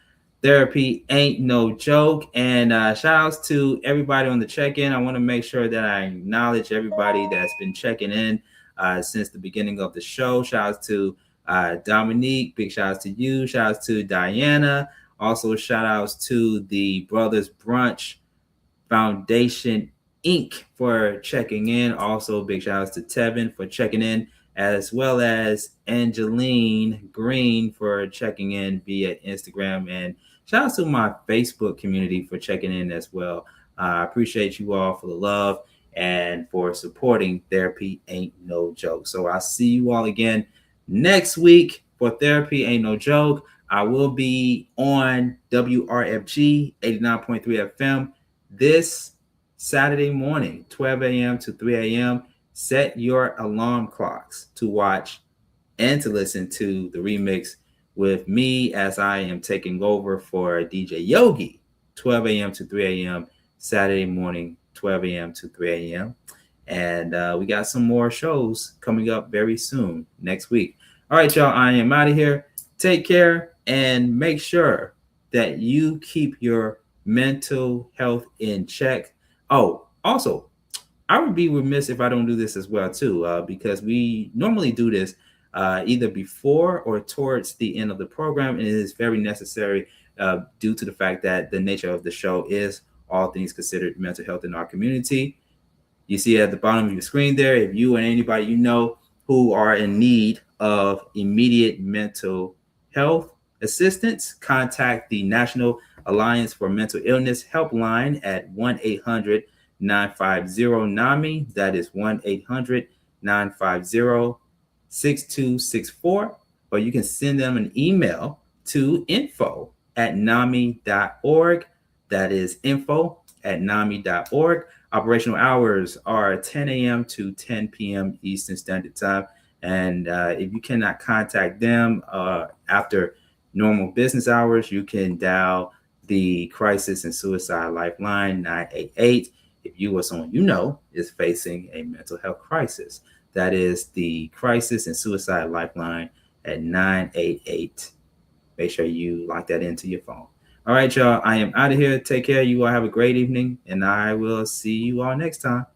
Therapy Ain't No Joke. And shout outs to everybody on the check-in. I want to make sure that I acknowledge everybody that's been checking in since the beginning of the show. Shout outs to Dominique, big shout outs to you. Shout outs to Diana. Also, shout outs to the Brothers Brunch Foundation Inc. for checking in. Also, big shout outs to Tevin for checking in, as well as Angeline Green for checking in via Instagram. And shout outs to my Facebook community for checking in as well. I appreciate you all for the love and for supporting Therapy Ain't No Joke. So I'll see you all again next week for Therapy Ain't No Joke. I will be on WRFG 89.3 FM this Saturday morning, 12 a.m. to 3 a.m. Set your alarm clocks to watch and to listen to the remix with me as I am taking over for DJ Yogi, 12 a.m. to 3 a.m. Saturday morning, 12 a.m. to 3 a.m. And we got some more shows coming up very soon next week. All right, y'all, I am out of here. Take care and make sure that you keep your mental health in check. Oh, also, I would be remiss if I don't do this as well, too, because we normally do this either before or towards the end of the program. And it is very necessary due to the fact that the nature of the show is all things considered mental health in our community. You see at the bottom of your screen there, if you and anybody you know who are in need of immediate mental health assistance, contact the National Alliance for Mental Illness helpline at 1-800-950-NAMI. That is 1-800-950-6264. Or you can send them an email to info@nami.org. That is info@nami.org. Operational hours are 10 a.m. to 10 p.m. Eastern Standard Time. And if you cannot contact them after normal business hours, you can dial the Crisis and Suicide Lifeline 988 if you or someone you know is facing a mental health crisis. That is the Crisis and Suicide Lifeline at 988. Make sure you lock that into your phone. All right, y'all. I am out of here. Take care. You all have a great evening, and I will see you all next time.